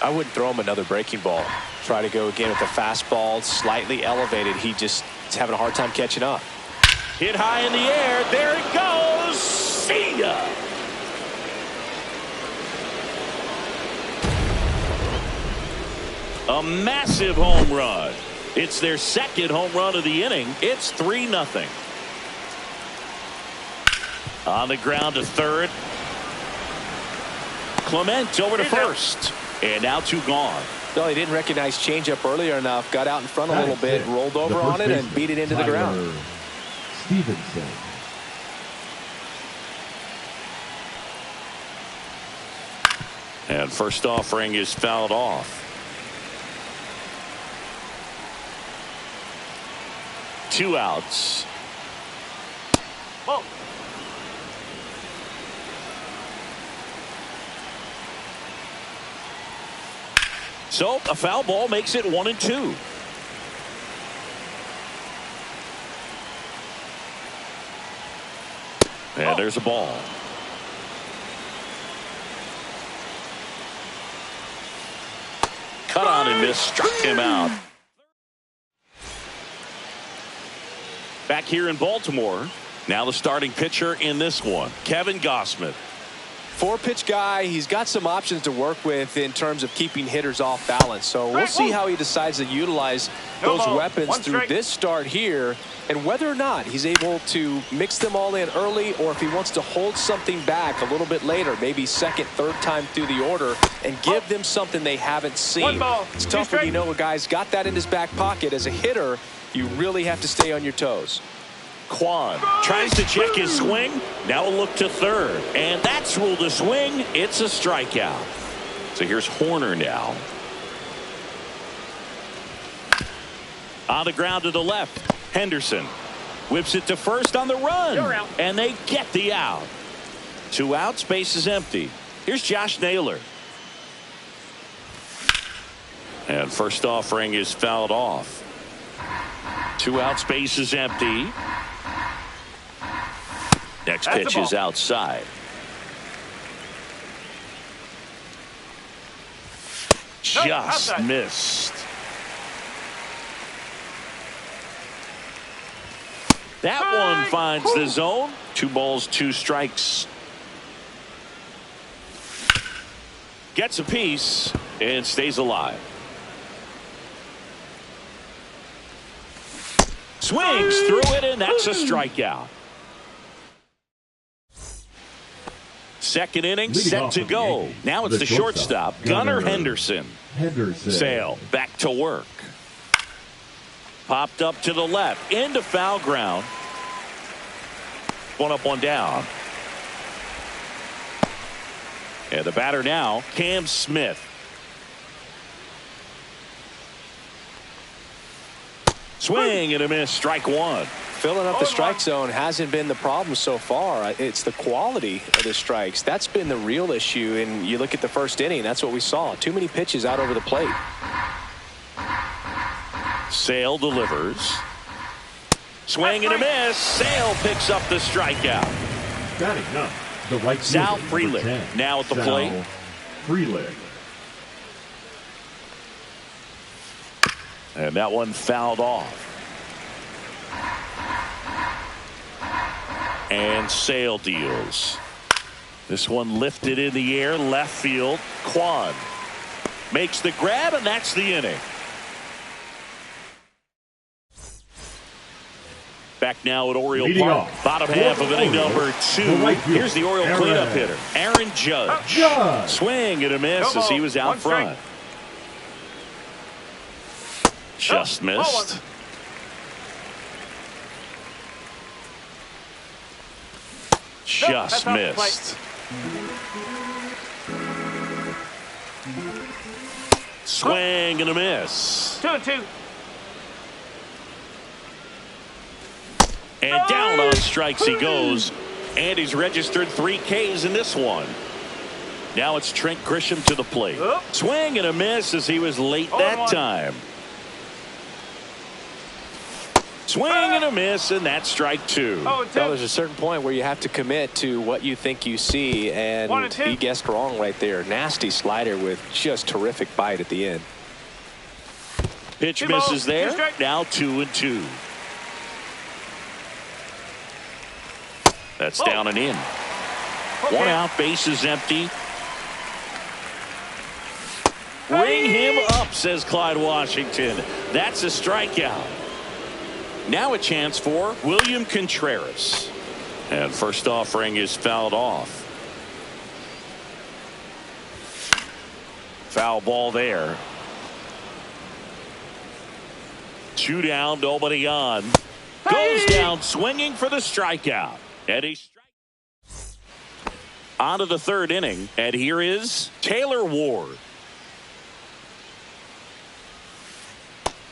I wouldn't throw him another breaking ball. Try to go again with the fastball slightly elevated. He just is having a hard time catching up. Hit high in the air. There it goes. See ya. A massive home run. It's their second home run of the inning. It's 3-0. On the ground to third. Clement over to first. And now two gone. No, he didn't recognize changeup earlier enough. Got out in front a little bit, rolled over on it, and beat it into the ground. Stevenson. And first offering is fouled off. 2 outs. Whoa. So a foul ball makes it 1-2. And there's a ball. Cut on and missed, struck him out. Back here in Baltimore, now the starting pitcher in this one, Kevin Gausman. 4-pitch guy. He's got some options to work with in terms of keeping hitters off balance. So we'll see how he decides to utilize those weapons through this start here, and whether or not he's able to mix them all in early, or if he wants to hold something back a little bit later, maybe second, third time through the order, and give them something they haven't seen. It's tough when you know a guy's got that in his back pocket. As a hitter, you really have to stay on your toes. Quan tries to check his swing. Now a look to third. And that's ruled a swing. It's a strikeout. So here's Horner now. On the ground to the left. Henderson. Whips it to first on the run. You're out. And they get the out. 2 outs, base is empty. Here's Josh Naylor. And first offering is fouled off. 2 outs, base is empty. Next pitch is outside. Just missed. That one finds the zone. 2 balls, 2 strikes. Gets a piece and stays alive. Swings through it, and that's a strikeout. Second inning set to go. Now it's the shortstop, Gunnar Henderson. Sale back to work. Popped up to the left, into foul ground. 1 up, 1 down. And the batter now, Cam Smith. Swing and a miss, strike 1. Filling up the strike zone hasn't been the problem so far. It's the quality of the strikes. That's been the real issue. And you look at the first inning, that's what we saw. Too many pitches out over the plate. Sale delivers. Swing and a miss. Sale picks up the strikeout. Batting up, the right Sal fielder, Frelick now at the plate. Frelick. And that one fouled off. And Sale deals. This one lifted in the air, left field. Quan makes the grab, and that's the inning. Back now at Oriole Leading Park. off, Bottom half of inning number 2. Here's the Oriole cleanup hitter, Aaron Judge. Swing and a miss as he was out front. Just missed. Just missed. Swing and a miss. 2-2. And down on strikes he goes. And he's registered 3 Ks in this one. Now it's Trent Grisham to the plate. Swing and a miss as he was late that time. Swing and a miss, and that's strike 2. Well, there's a certain point where you have to commit to what you think you see, and he guessed wrong right there. Nasty slider with just terrific bite at the end. Pitch misses there. Now 2-2. That's down and in. 1 out, base is empty. Ring him up, says Clyde Washington. That's a strikeout. Now a chance for William Contreras. And first offering is fouled off. Foul ball there. 2 down, nobody on. Goes down swinging for the strikeout. And he's on to the 3rd inning. And here is Taylor Ward.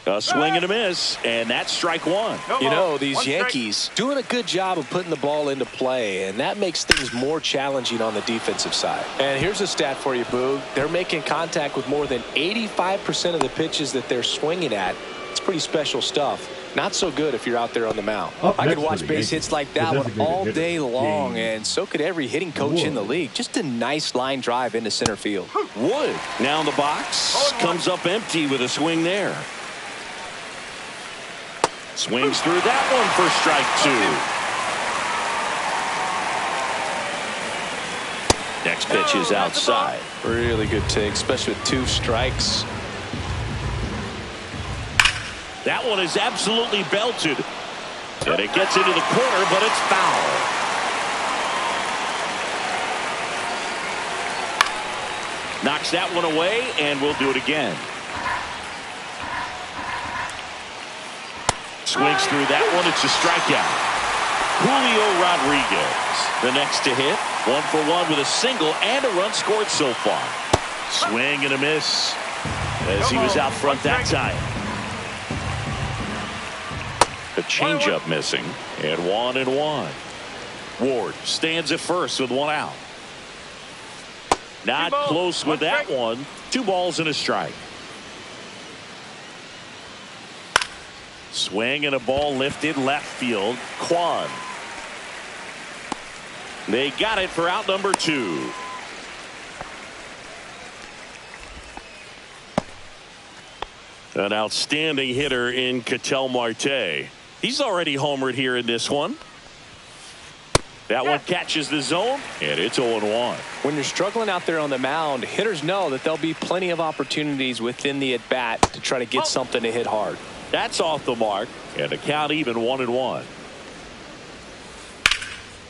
A swing and a miss, and that's strike 1. You know, these Yankees doing a good job of putting the ball into play, and that makes things more challenging on the defensive side. And here's a stat for you, Boog. They're making contact with more than 85% of the pitches that they're swinging at. It's pretty special stuff. Not so good if you're out there on the mound. I could watch base hits like that one all day long, and so could every hitting coach in the league. Just a nice line drive into center field. Wood now in the box. Comes up empty with a swing there. Swings through that one for strike 2. Next pitch is outside. Really good take, especially with 2 strikes. That one is absolutely belted. And it gets into the corner, but it's foul. Knocks that one away, and we'll do it again. Swings through that one. It's a strikeout. Julio Rodriguez, the next to hit. 1 for 1 with a single and a run scored so far. Swing and a miss as he was out front that time. The changeup missing, and 1-1. Ward stands at first with one out. Not close with that one. 2 balls and a strike. Swing and a ball lifted left field. Kwan. They got it for out number 2. An outstanding hitter in Ketel Marte. He's already homered here in this one. That one catches the zone, and it's 0-1. When you're struggling out there on the mound, hitters know that there'll be plenty of opportunities within the at-bat to try to get something to hit hard. That's off the mark, and the count even 1-1.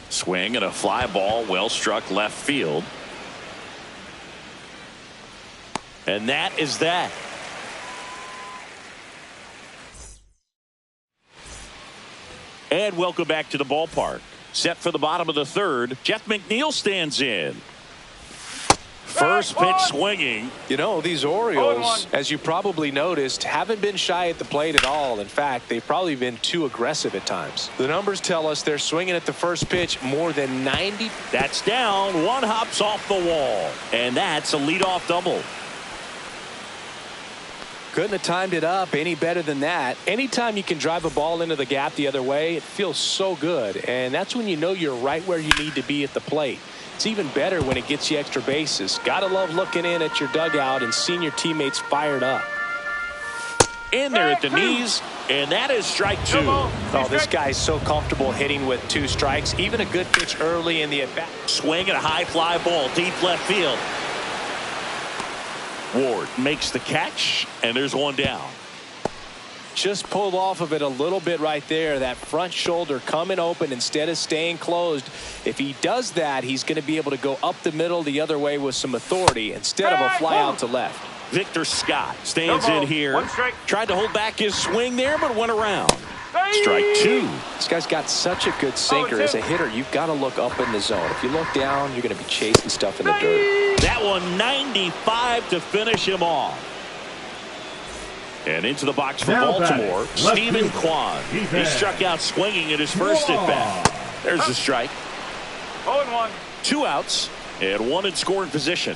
Swing and a fly ball, well struck left field. And that is that. And welcome back to the ballpark. Set for the bottom of the third. Jeff McNeil stands in. First pitch swinging. You know, these Orioles, as you probably noticed, haven't been shy at the plate at all. In fact, they've probably been too aggressive at times. The numbers tell us they're swinging at the first pitch more than 90. That's down. One hops off the wall. And that's a leadoff double. Couldn't have timed it up any better than that. Anytime you can drive a ball into the gap the other way, it feels so good. And that's when you know you're right where you need to be at the plate. It's even better when it gets you extra bases. Gotta love looking in at your dugout and seeing your teammates fired up. In there at the knees, and that is strike 2. Oh, this guy's so comfortable hitting with 2 strikes. Even a good pitch early in the at-bat. Swing and a high fly ball, deep left field. Ward makes the catch, and there's one down. Just pulled off of it a little bit right there. That front shoulder coming open instead of staying closed. If he does that, he's going to be able to go up the middle the other way with some authority instead of a fly out to left. Victor Scott stands in here. Tried to hold back his swing there, but went around. Strike 2. This guy's got such a good sinker. As a hitter, you've got to look up in the zone. If you look down, you're going to be chasing stuff in the dirt. That one 95 to finish him off. And into the box for Baltimore, Stephen Kwan. He struck out swinging at his first at bat. There's the strike. 0-1. 2 outs and 1 in scoring position.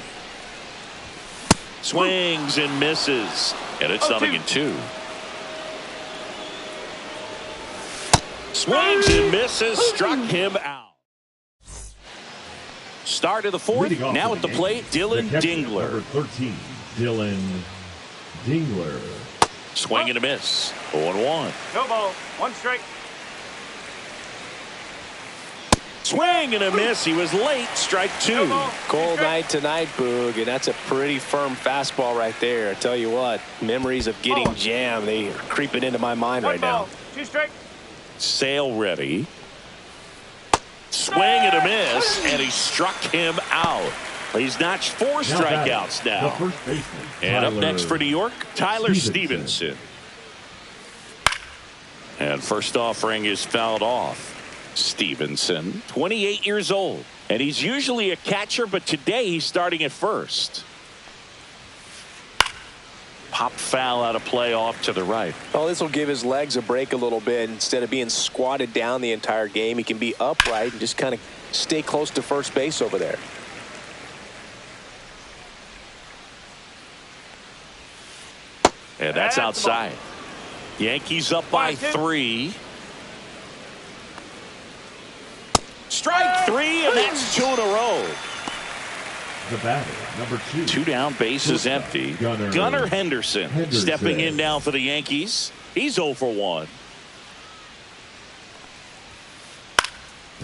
Swings and misses, and it's 0-2. Swings and misses, struck him out. Start of the 4th. Now at the plate, Dylan Dingler. Number 13, Dylan Dingler. Swing and a miss. 0-1. No ball. 1 strike. Swing and a miss. He was late. Strike 2. Cold night tonight, Boog, and that's a pretty firm fastball right there. I tell you what, memories of getting jammed, they are creeping into my mind right now. 2 strike. Sail ready. Swing and a miss, and he struck him out. He's notched 4 strikeouts now. And up next for New York, Tyler Stevenson. And first offering is fouled off. Stevenson, 28 years old, and he's usually a catcher, but today he's starting at first. Pop foul out of play off to the right. Oh, this will give his legs a break a little bit. Instead of being squatted down the entire game, he can be upright and just kind of stay close to first base over there. And that's outside. Yankees up by 3. Strike 3, and that's 2 in a row. The batter, number 2. 2 down, bases empty. Gunnar Henderson stepping in now for the Yankees. He's 0 for 1.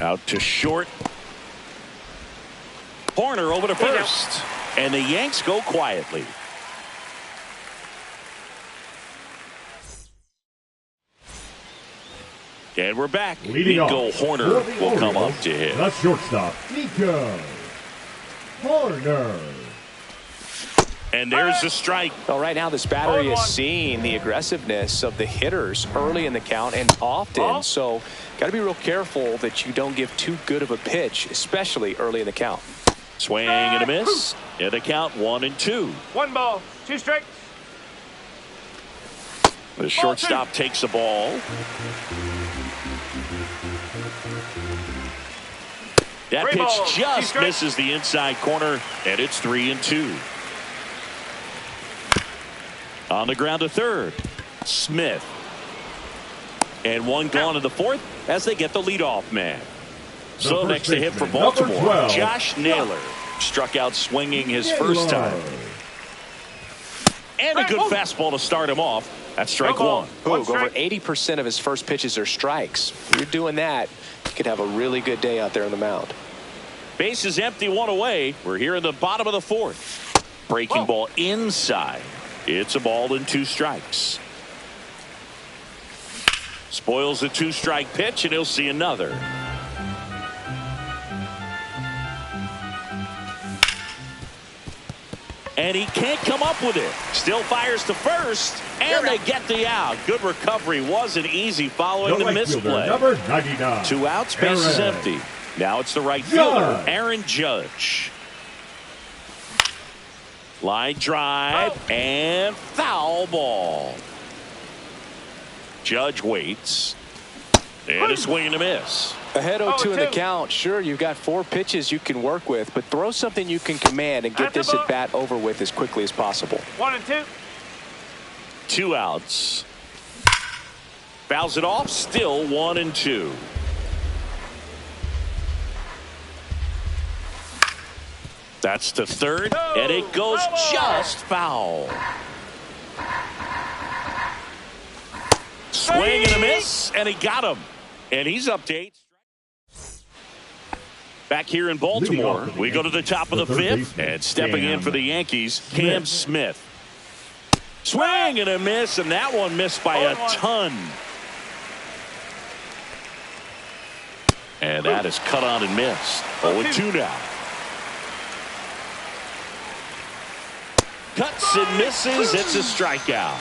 Out to short. Horner over to first. And the Yanks go quietly. And we're back. Nico Horner will come up to hit. The shortstop, Nico Horner. And there's the strike. Well, right now this battery is seeing the aggressiveness of the hitters early in the count and often. So got to be real careful that you don't give too good of a pitch, especially early in the count. Swing and a miss. And the count 1-2. 1 ball. 2 strikes. The shortstop takes the ball. That pitch just misses the inside corner, and it's 3-2. On the ground to third, Smith. And one gone in the fourth as they get the leadoff man. So next to hit for Baltimore, Josh Naylor struck out swinging his first time. And a good fastball to start him off. That's strike one. Boog, over 80% of his first pitches are strikes. If you're doing that, you could have a really good day out there on the mound. Base is empty, one away. We're here in the bottom of the fourth. Breaking ball inside. It's a ball and 2 strikes. Spoils the 2-strike pitch, and he'll see another. And he can't come up with it. Still fires to first, and they get the out. Good recovery. Wasn't easy following the misplay. Number 99. 2 outs, base is empty. Now it's the right fielder, Aaron Judge. Line drive and foul ball. Judge waits. And a swing and a miss. Ahead 0-2 in the count. Sure, you've got 4 pitches you can work with, but throw something you can command and get this at bat over with as quickly as possible. 1-2. 2 outs. Fouls it off. Still 1-2. That's to third, and it goes just foul. Swing and a miss, and he got him. And he's up to 8. Back here in Baltimore, we go to the top of the 5th, and stepping in for the Yankees, Cam Smith. Swing and a miss, and that one missed by a ton. And that is cut on and missed. 0-2 now. Cuts and misses. It's a strikeout.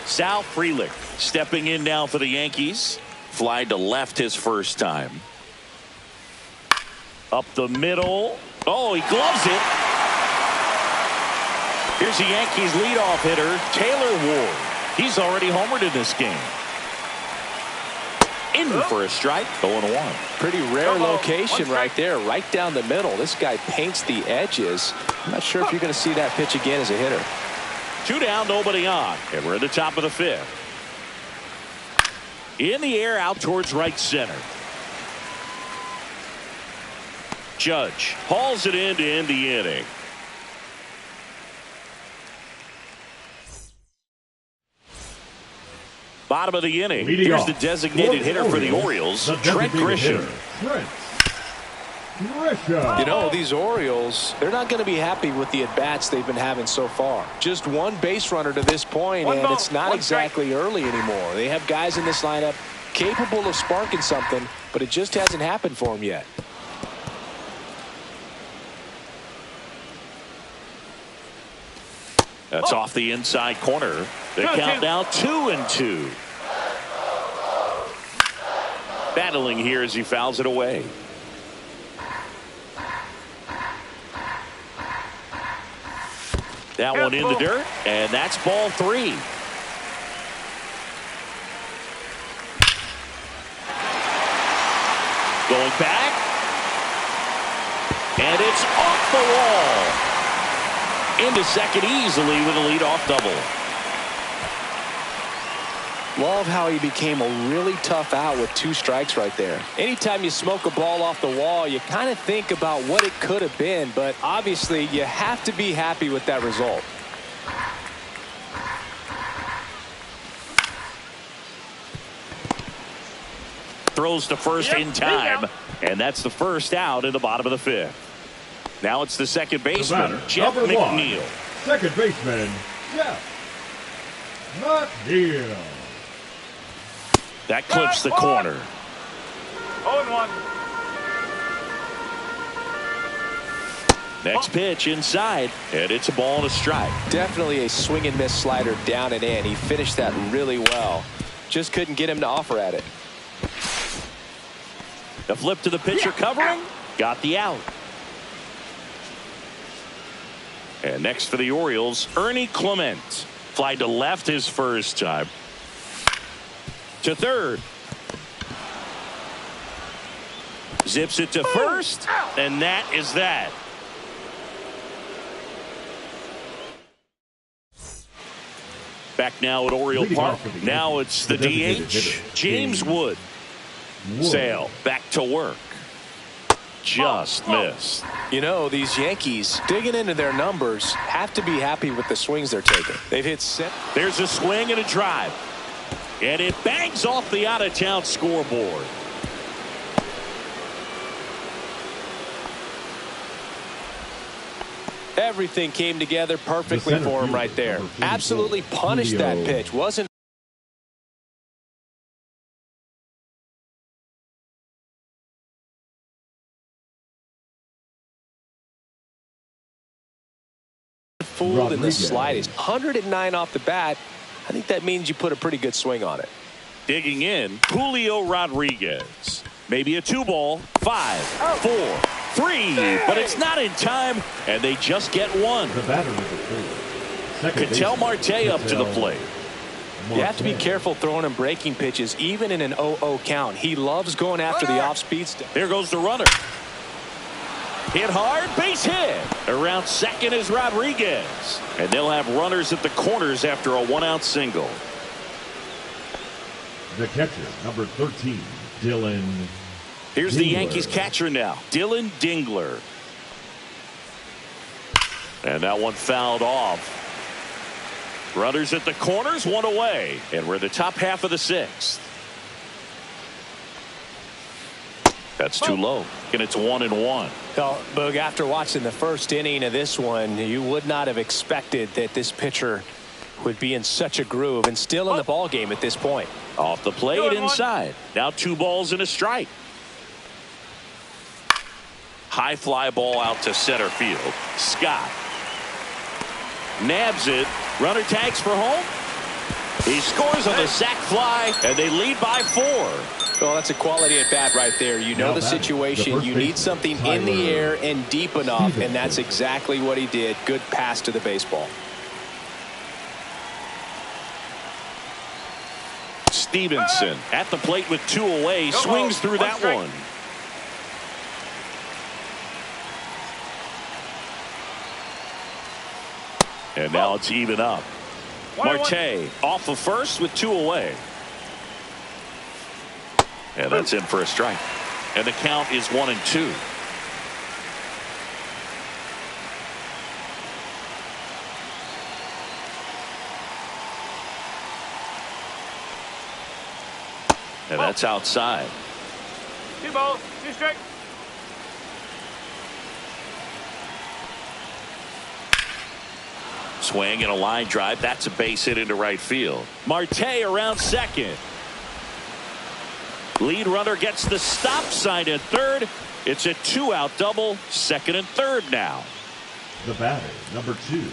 Sal Frelick stepping in now for the Yankees. Fly to left his first time. Up the middle. Oh, he gloves it. Here's the Yankees leadoff hitter, Taylor Ward. He's already homered in this game. In for a strike, 0-1. Pretty rare location right there, right down the middle. This guy paints the edges. I'm not sure if you're going to see that pitch again as a hitter. 2 down, nobody on, and we're at the top of the 5th. In the air, out towards right center. Judge hauls it in to end the inning. Bottom of the inning. Here's the designated hitter for the Orioles, Trent Grisham. You know, these Orioles, they're not going to be happy with the at-bats they've been having so far. Just one base runner to this point, and it's not exactly early anymore. They have guys in this lineup capable of sparking something, but it just hasn't happened for them yet. That's off the inside corner. The count now 2-2. Battling here as he fouls it away. That one in the dirt, and that's ball 3. Going back, and it's off the wall. Into second easily with a leadoff double. Love how he became a really tough out with 2 strikes right there. Anytime you smoke a ball off the wall, you kind of think about what it could have been, but obviously you have to be happy with that result. Throws to first in time, and that's the first out in the bottom of the 5th. Now it's the second baseman, Jeff McNeil. Second baseman, Jeff McNeil. That clips the corner. 0-1. Next pitch inside, and it's a ball and a strike. Definitely a swing and miss slider down and in. He finished that really well. Just couldn't get him to offer at it. The flip to the pitcher covering, got the out. And next for the Orioles, Ernie Clement. Fly to left his first time. To third. Zips it to first, and that is that. Back now at Oriole Park. Now it's the DH, James Wood. Sale back to work. Just missed. You know, these Yankees, digging into their numbers, have to be happy with the swings they're taking. They've hit set. There's a swing and a drive. And it bangs off the out-of-town scoreboard. Everything came together perfectly for him right there. Absolutely punished that pitch. Wasn't fooled in the slightest. 109 off the bat. I think that means you put a pretty good swing on it. Digging in, Julio Rodriguez. Maybe a 2-ball. 5, 4, 3, but it's not in time, and they just get one. The batter is at third. Ketel Marte up to the plate. You have to be careful throwing him breaking pitches, even in an 0-0 count. He loves going after the off-speed stuff. There goes the runner. Hit hard, base hit. Around second is Rodriguez. And they'll have runners at the corners after a 1-out single. The catcher, number 13, Dylan. Here's the Yankees catcher now, Dylan Dingler. And that one fouled off. Runners at the corners, one away. And we're in the top half of the sixth. That's too low. And it's 1-1. Well, Boog, after watching the first inning of this one, you would not have expected that this pitcher would be in such a groove and still in the ball game at this point. Off the plate inside. Now 2 balls and a strike. High fly ball out to center field. Scott nabs it. Runner tags for home. He scores on the sac fly, and they lead by 4. Well, that's a quality at bat right there. You know the situation. You need something in the air and deep enough, and that's exactly what he did. Good pass to the baseball. Stevenson at the plate with 2 away. Swings through that one. And now it's even up. Marte off of first with 2 away. And that's in for a strike. And the count is 1-2. And that's outside. 2 balls, 2 strikes. Swing and a line drive. That's a base hit into right field. Marte around second. Lead runner gets the stop sign at third. It's a 2-out double. Second and third now. The batter, number 2,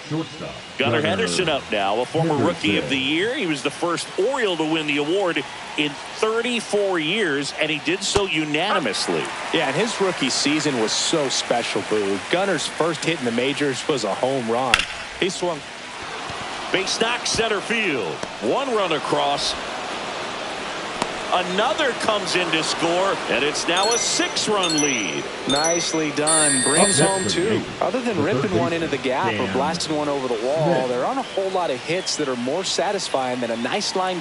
shortstop. Gunnar Henderson up now, a former Rookie of the Year. He was the first Oriole to win the award in 34 years, and he did so unanimously. Yeah, and his rookie season was so special, Boo. Gunnar's first hit in the majors was a home run. He swung. Base knock center field. 1 run across. Another comes in to score, and it's now a 6-run lead. Nicely done. Brings home 2. Other than ripping one into the gap or blasting one over the wall, there aren't a whole lot of hits that are more satisfying than a nice line.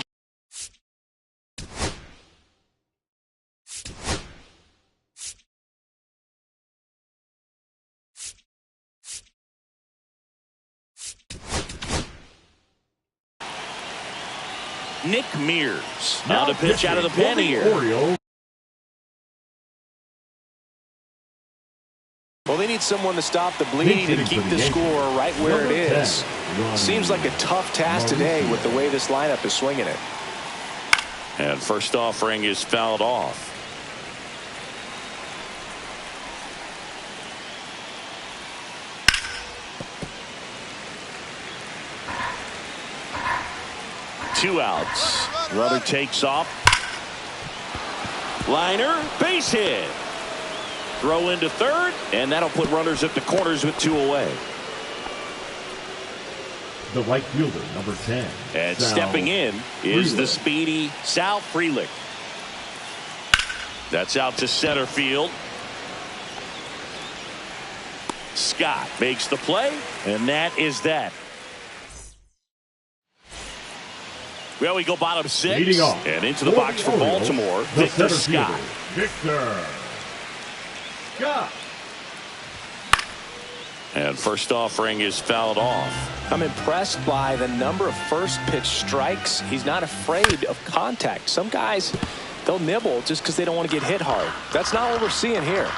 Nick Mears now to pitch out of the pen here. Well, they need someone to stop the bleed and keep the score right where it is. Seems like a tough task today with the way this lineup is swinging it. And first offering is fouled off. Two outs. Runner takes off. Liner, base hit. Throw into third, and that'll put runners at the corners with 2 away. the right fielder, number 10. And Sal stepping in is the Frelick. speedy Sal Frelick. That's out to center field. Scott makes the play, and that is that. Well, we go bottom 6, Leading off and into the for box the for Orioles, Baltimore, the Victor center Scott. fielder, Victor Scott. And first offering is fouled off. I'm impressed by the number of first pitch strikes. He's not afraid of contact. Some guys, they'll nibble just because they don't want to get hit hard. That's not what we're seeing here.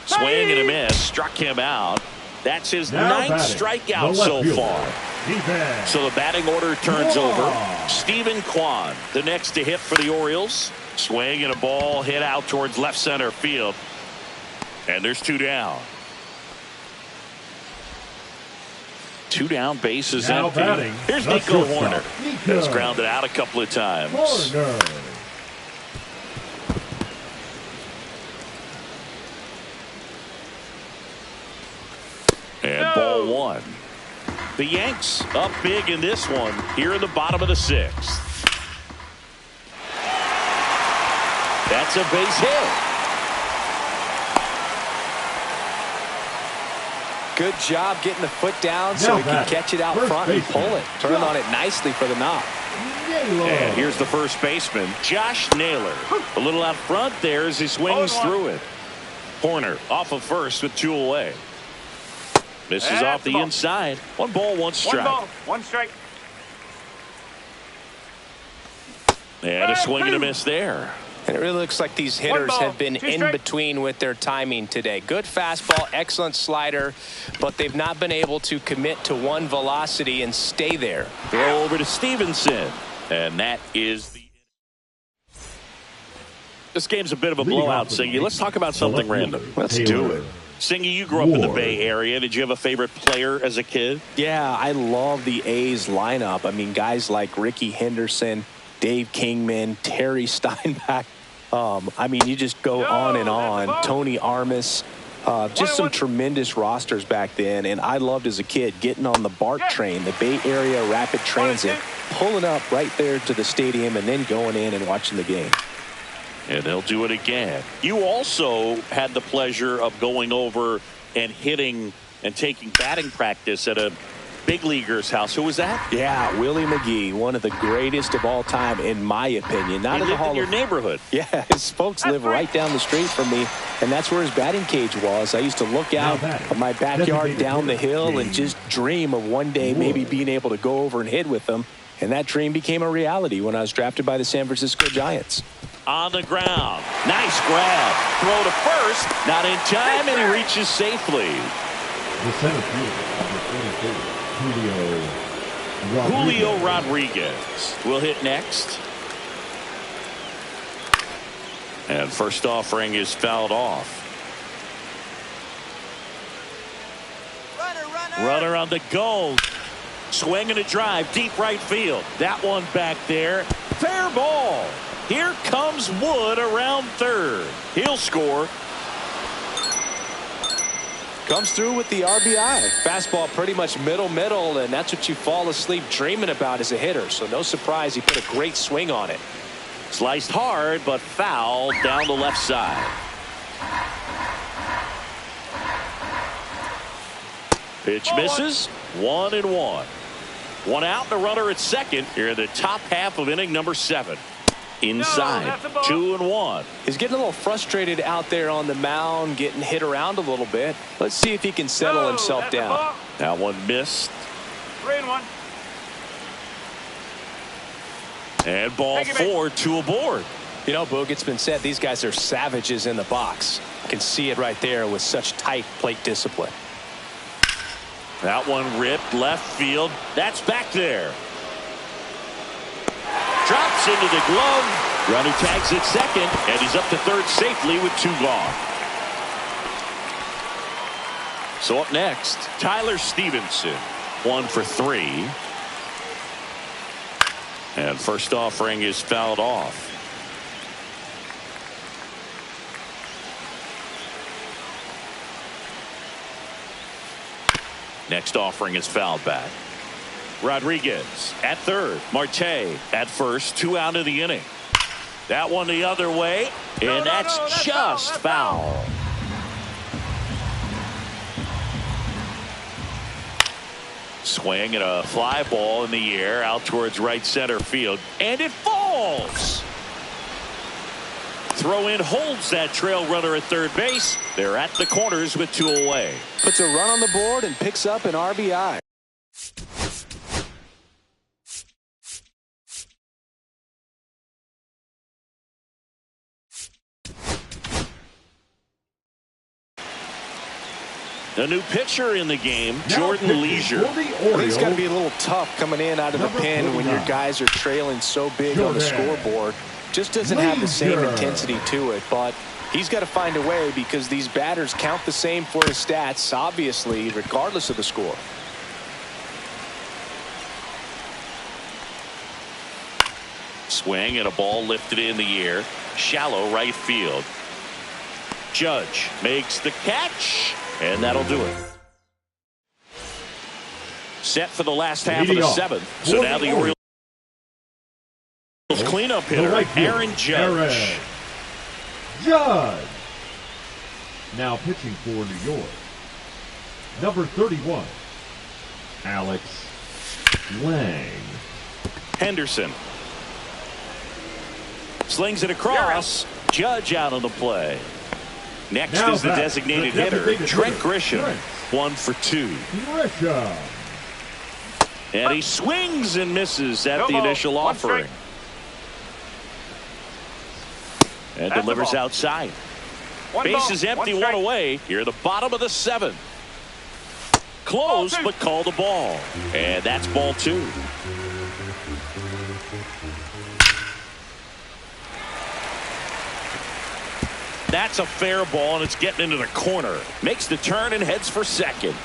Swing and a miss, struck him out. That's his Now 9th batting, strikeout the left so fielder, far. Defense. So the batting order turns Kwan. over. Stephen Kwan, the next to hit for the Orioles. Swing and a ball hit out towards left center field. And there's 2 down. 2 down, bases Now empty. batting, Here's the Nico shortstop, Horner. Nico. Has grounded out a couple of times. Horner. And ball 1. The Yanks up big in this one here in the bottom of the 6th. That's a base hit. Good job getting the foot down so Now he can batting, catch it out first front and baseman, pull it. Turn Josh on it nicely for the knock. Naylor. And here's the first baseman, Josh Naylor. A little out front there as he swings through it. Horner off of first with 2 away. Misses That's off the the ball. inside. 1 ball, 1 strike. 1 ball, 1 strike. And a swing and a miss there. And it really looks like these hitters ball, have been 2 in strike. between with their timing today. Good fastball, excellent slider, but they've not been able to commit to one velocity and stay there. Throw over to Stevenson. And that is the... This game's a bit of a Leading blowout, off for the Singy. Let's talk about the something left random. fielder, Let's Taylor do it. Singy, you grew up in the Ward. Bay Area. Did you have a favorite player as a kid? Yeah, I love the A's lineup. I mean, guys like Ricky Henderson, Dave Kingman, Terry Steinbach. I mean, you just go on and on. Tony Armas. Just some tremendous rosters back then. And I loved as a kid getting on the BART train, the Bay Area Rapid Transit, pulling up right there to the stadium and then going in and watching the game. And they'll do it again. You also had the pleasure of going over and hitting and taking batting practice at a big leaguer's house. Who was that? Yeah, Willie McGee, one of the greatest of all time, in my opinion. Not He in the lived Hall in your of neighborhood. Yeah, his folks live right down the street from me, and that's where his batting cage was. I used to look out of my backyard down the hill and just dream of one day maybe being able to go over and hit with them. And that dream became a reality when I was drafted by the San Francisco Giants. On the ground. Nice grab. Throw to first. Not in time, and he reaches safely. The center fielder, number 44, Julio Rodriguez will hit next. And first offering is fouled off. Runner on the go. Swing and a drive, deep right field. That one back there. Fair ball. Here comes Wood around third. He'll score. Comes through with the RBI. Fastball pretty much middle, and that's what you fall asleep dreaming about as a hitter. So no surprise he put a great swing on it. Sliced hard, but foul down the left side. Pitch misses. 1-1. 1 out, and a runner at second here in the top half of inning number 7. Inside, 2-1. He's getting a little frustrated out there on the mound, getting hit around a little bit. Let's see if he can settle himself down. That one missed. 3-1. And ball 4, 2 aboard. You know, Boog, it's been said these guys are savages in the box. You can see it right there with such tight plate discipline. That one ripped left field. That's back there. Drops into the glove. Runner tags at second, and he's up to third safely with 2 gone. So up next, Tyler Stevenson, 1 for 3. And first offering is fouled off. Next offering is fouled back. Rodriguez at third. Marte at first. 2 out of the inning. That one the other way, and that's just foul. Swing and a fly ball in the air out towards right center field, and it falls. Throw in holds that trail runner at third base. They're at the corners with 2 away. Puts a run on the board and picks up an RBI. The new pitcher in the game, Jordan Leisure. He's got to be a little tough coming in out of the pen when your guys are trailing so big on the scoreboard. Just doesn't have the same intensity to it, but he's got to find a way because these batters count the same for his stats, obviously, regardless of the score. Swing and a ball lifted in the air. Shallow right field. Judge makes the catch, and that'll do it. Set for the last half of the 7th. So now the Orioles cleanup hitter, Aaron Judge. Judge. Now pitching for New York. Number 31, Alex Lang. Henderson slings it across. Judge out on the play. Next now is the designated hitter, Trent Grisham. 1 for 2. Grisham. And he swings and misses at the initial offering. And delivers outside. Base is empty, 1 away. Here at the bottom of the 7th. Close, but called a ball. And that's ball 2. That's a fair ball, and it's getting into the corner. Makes the turn and heads for second.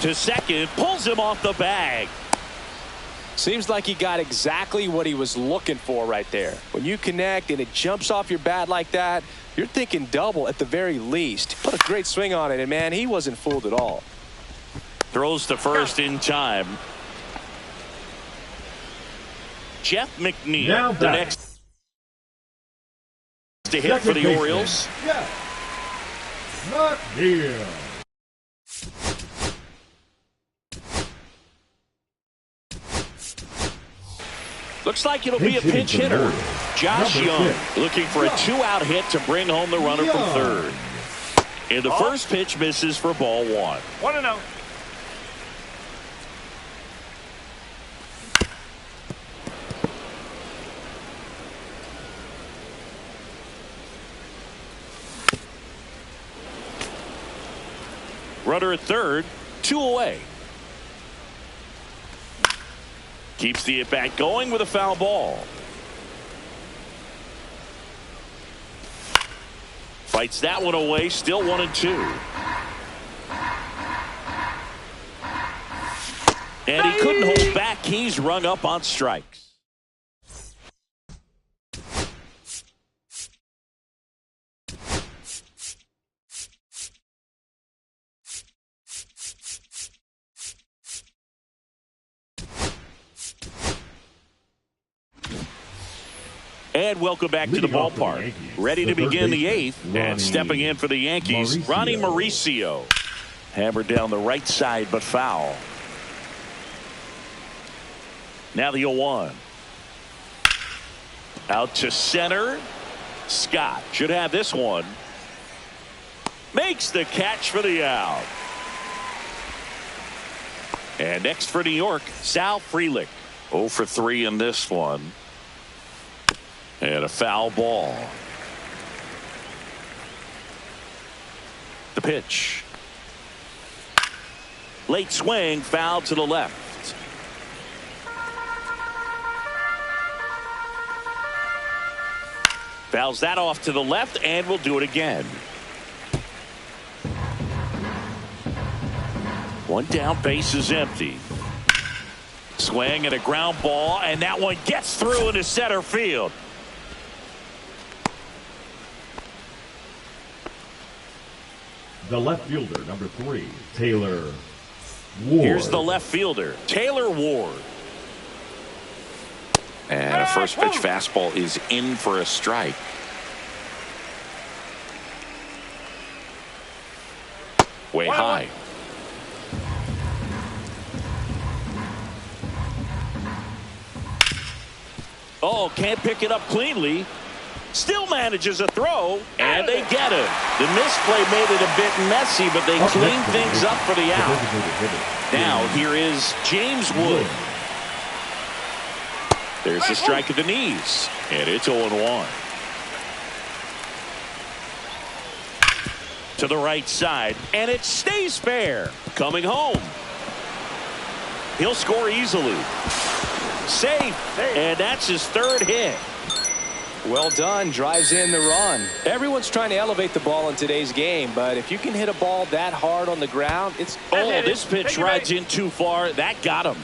To second, pulls him off the bag. Seems like he got exactly what he was looking for right there. When you connect and it jumps off your bat like that, you're thinking double at the very least. Put a great swing on it, and man, he wasn't fooled at all. Throws to first in time. Jeff McNeil, the next to hit for the Orioles. Yes. McNeil. Looks like it'll be a pinch hitter. Josh Young looking for a 2-out hit to bring home the runner from third. And the first pitch misses for ball 1. 1-0. Runner at third, 2 away. Keeps the at-bat going with a foul ball. Fights that one away, still 1-2. And he couldn't hold back. He's rung up on strikes. And welcome back to the ballpark. Ready to begin the 8th. And stepping in for the Yankees, Ronnie Mauricio. Hammered down the right side, but foul. Now the 0-1. Out to center. Scott should have this one. Makes the catch for the out. And next for New York, Sal Frelick. 0 for 3 in this one. And a foul ball. The pitch. Late swing, foul to the left. Fouls that off to the left, and we'll do it again. One down, base is empty. Swing and a ground ball, and that one gets through into center field. The left fielder, number 3, Taylor Here's the left fielder, Taylor Ward. And a first pitch fastball is in for a strike. Way high. Oh, can't pick it up cleanly. Still manages a throw, and they get it. The misplay made it a bit messy, but they clean things up for the out. Now here is James Wood. There's the strike at the knees, and it's 0-1. To the right side, and it stays fair. Coming home. He'll score easily. Safe, and that's his third hit. Well done. Drives in the run. Everyone's trying to elevate the ball in today's game, but if you can hit a ball that hard on the ground, it's... Oh, this pitch rides in too far. That got him.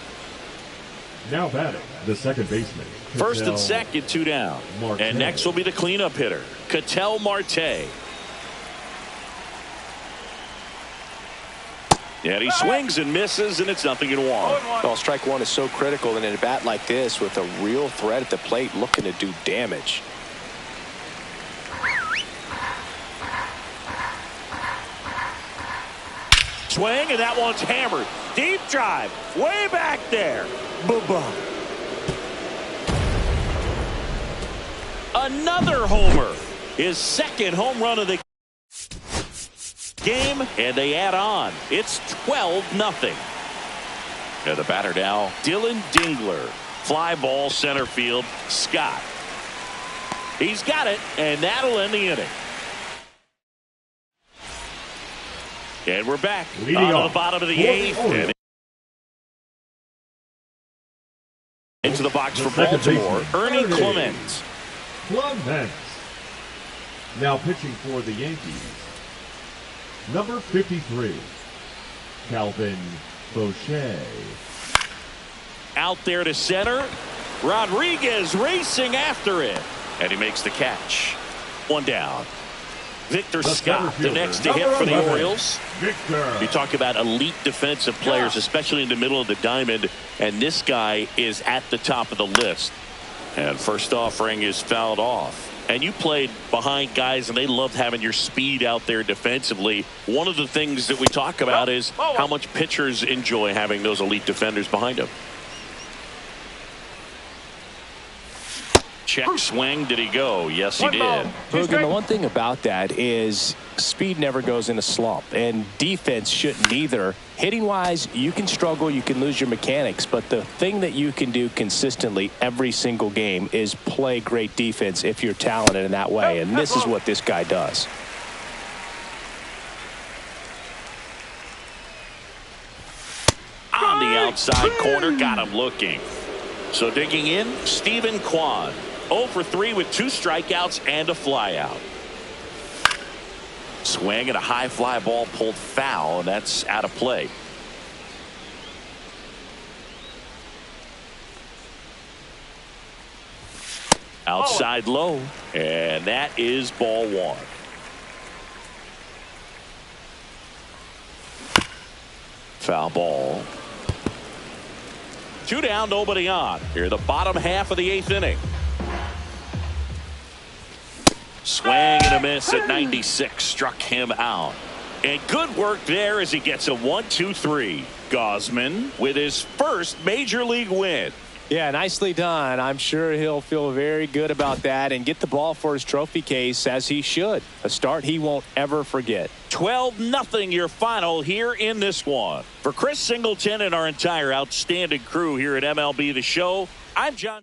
Now batting, the second baseman. First and second, 2 down. Marte. And next will be the cleanup hitter, Ketel Marte. And he swings and misses, and it's 0-1. Well, strike one is so critical in a bat like this with a real threat at the plate looking to do damage. Swing, and that one's hammered. Deep drive, way back there. Boom. Another homer. His second home run of the game, and they add on. It's 12-0. And the batter now, Dylan Dingler. Fly ball center field, Scott. He's got it, and that'll end the inning. And we're back on the bottom of the eighth. And into the box for Baltimore, Ernie Clemens. Now pitching for the Yankees, number 53, Calvin Boucher. Out there to center. Rodriguez racing after it. And he makes the catch. 1 down. Victor Scott, the next to hit for the Orioles. You talk about elite defensive players, especially in the middle of the diamond, and this guy is at the top of the list. And first offering is fouled off. And you played behind guys, and they loved having your speed out there defensively. One of the things that we talk about is how much pitchers enjoy having those elite defenders behind them. Check swing. Did he go? Yes, he did. Hogan, the one thing about that is speed never goes in a slump, and defense shouldn't either. Hitting wise, you can struggle, you can lose your mechanics, but the thing that you can do consistently every single game is play great defense if you're talented in that way, and this is what this guy does. On the outside corner, got him looking. So digging in, Stephen Kwan. 0 for 3 with 2 strikeouts and a flyout. Swing and a high fly ball pulled foul, and that's out of play. Outside low, and that is ball 1. Foul ball. 2 down, nobody on. Here, the bottom half of the 8th inning. Swing and a miss at 96. Struck him out. And good work there as he gets a 1-2-3. Gausman with his first major league win. Yeah, nicely done. I'm sure he'll feel very good about that and get the ball for his trophy case, as he should. A start he won't ever forget. 12-0 your final here in this one. For Chris Singleton and our entire outstanding crew here at MLB The Show, I'm John.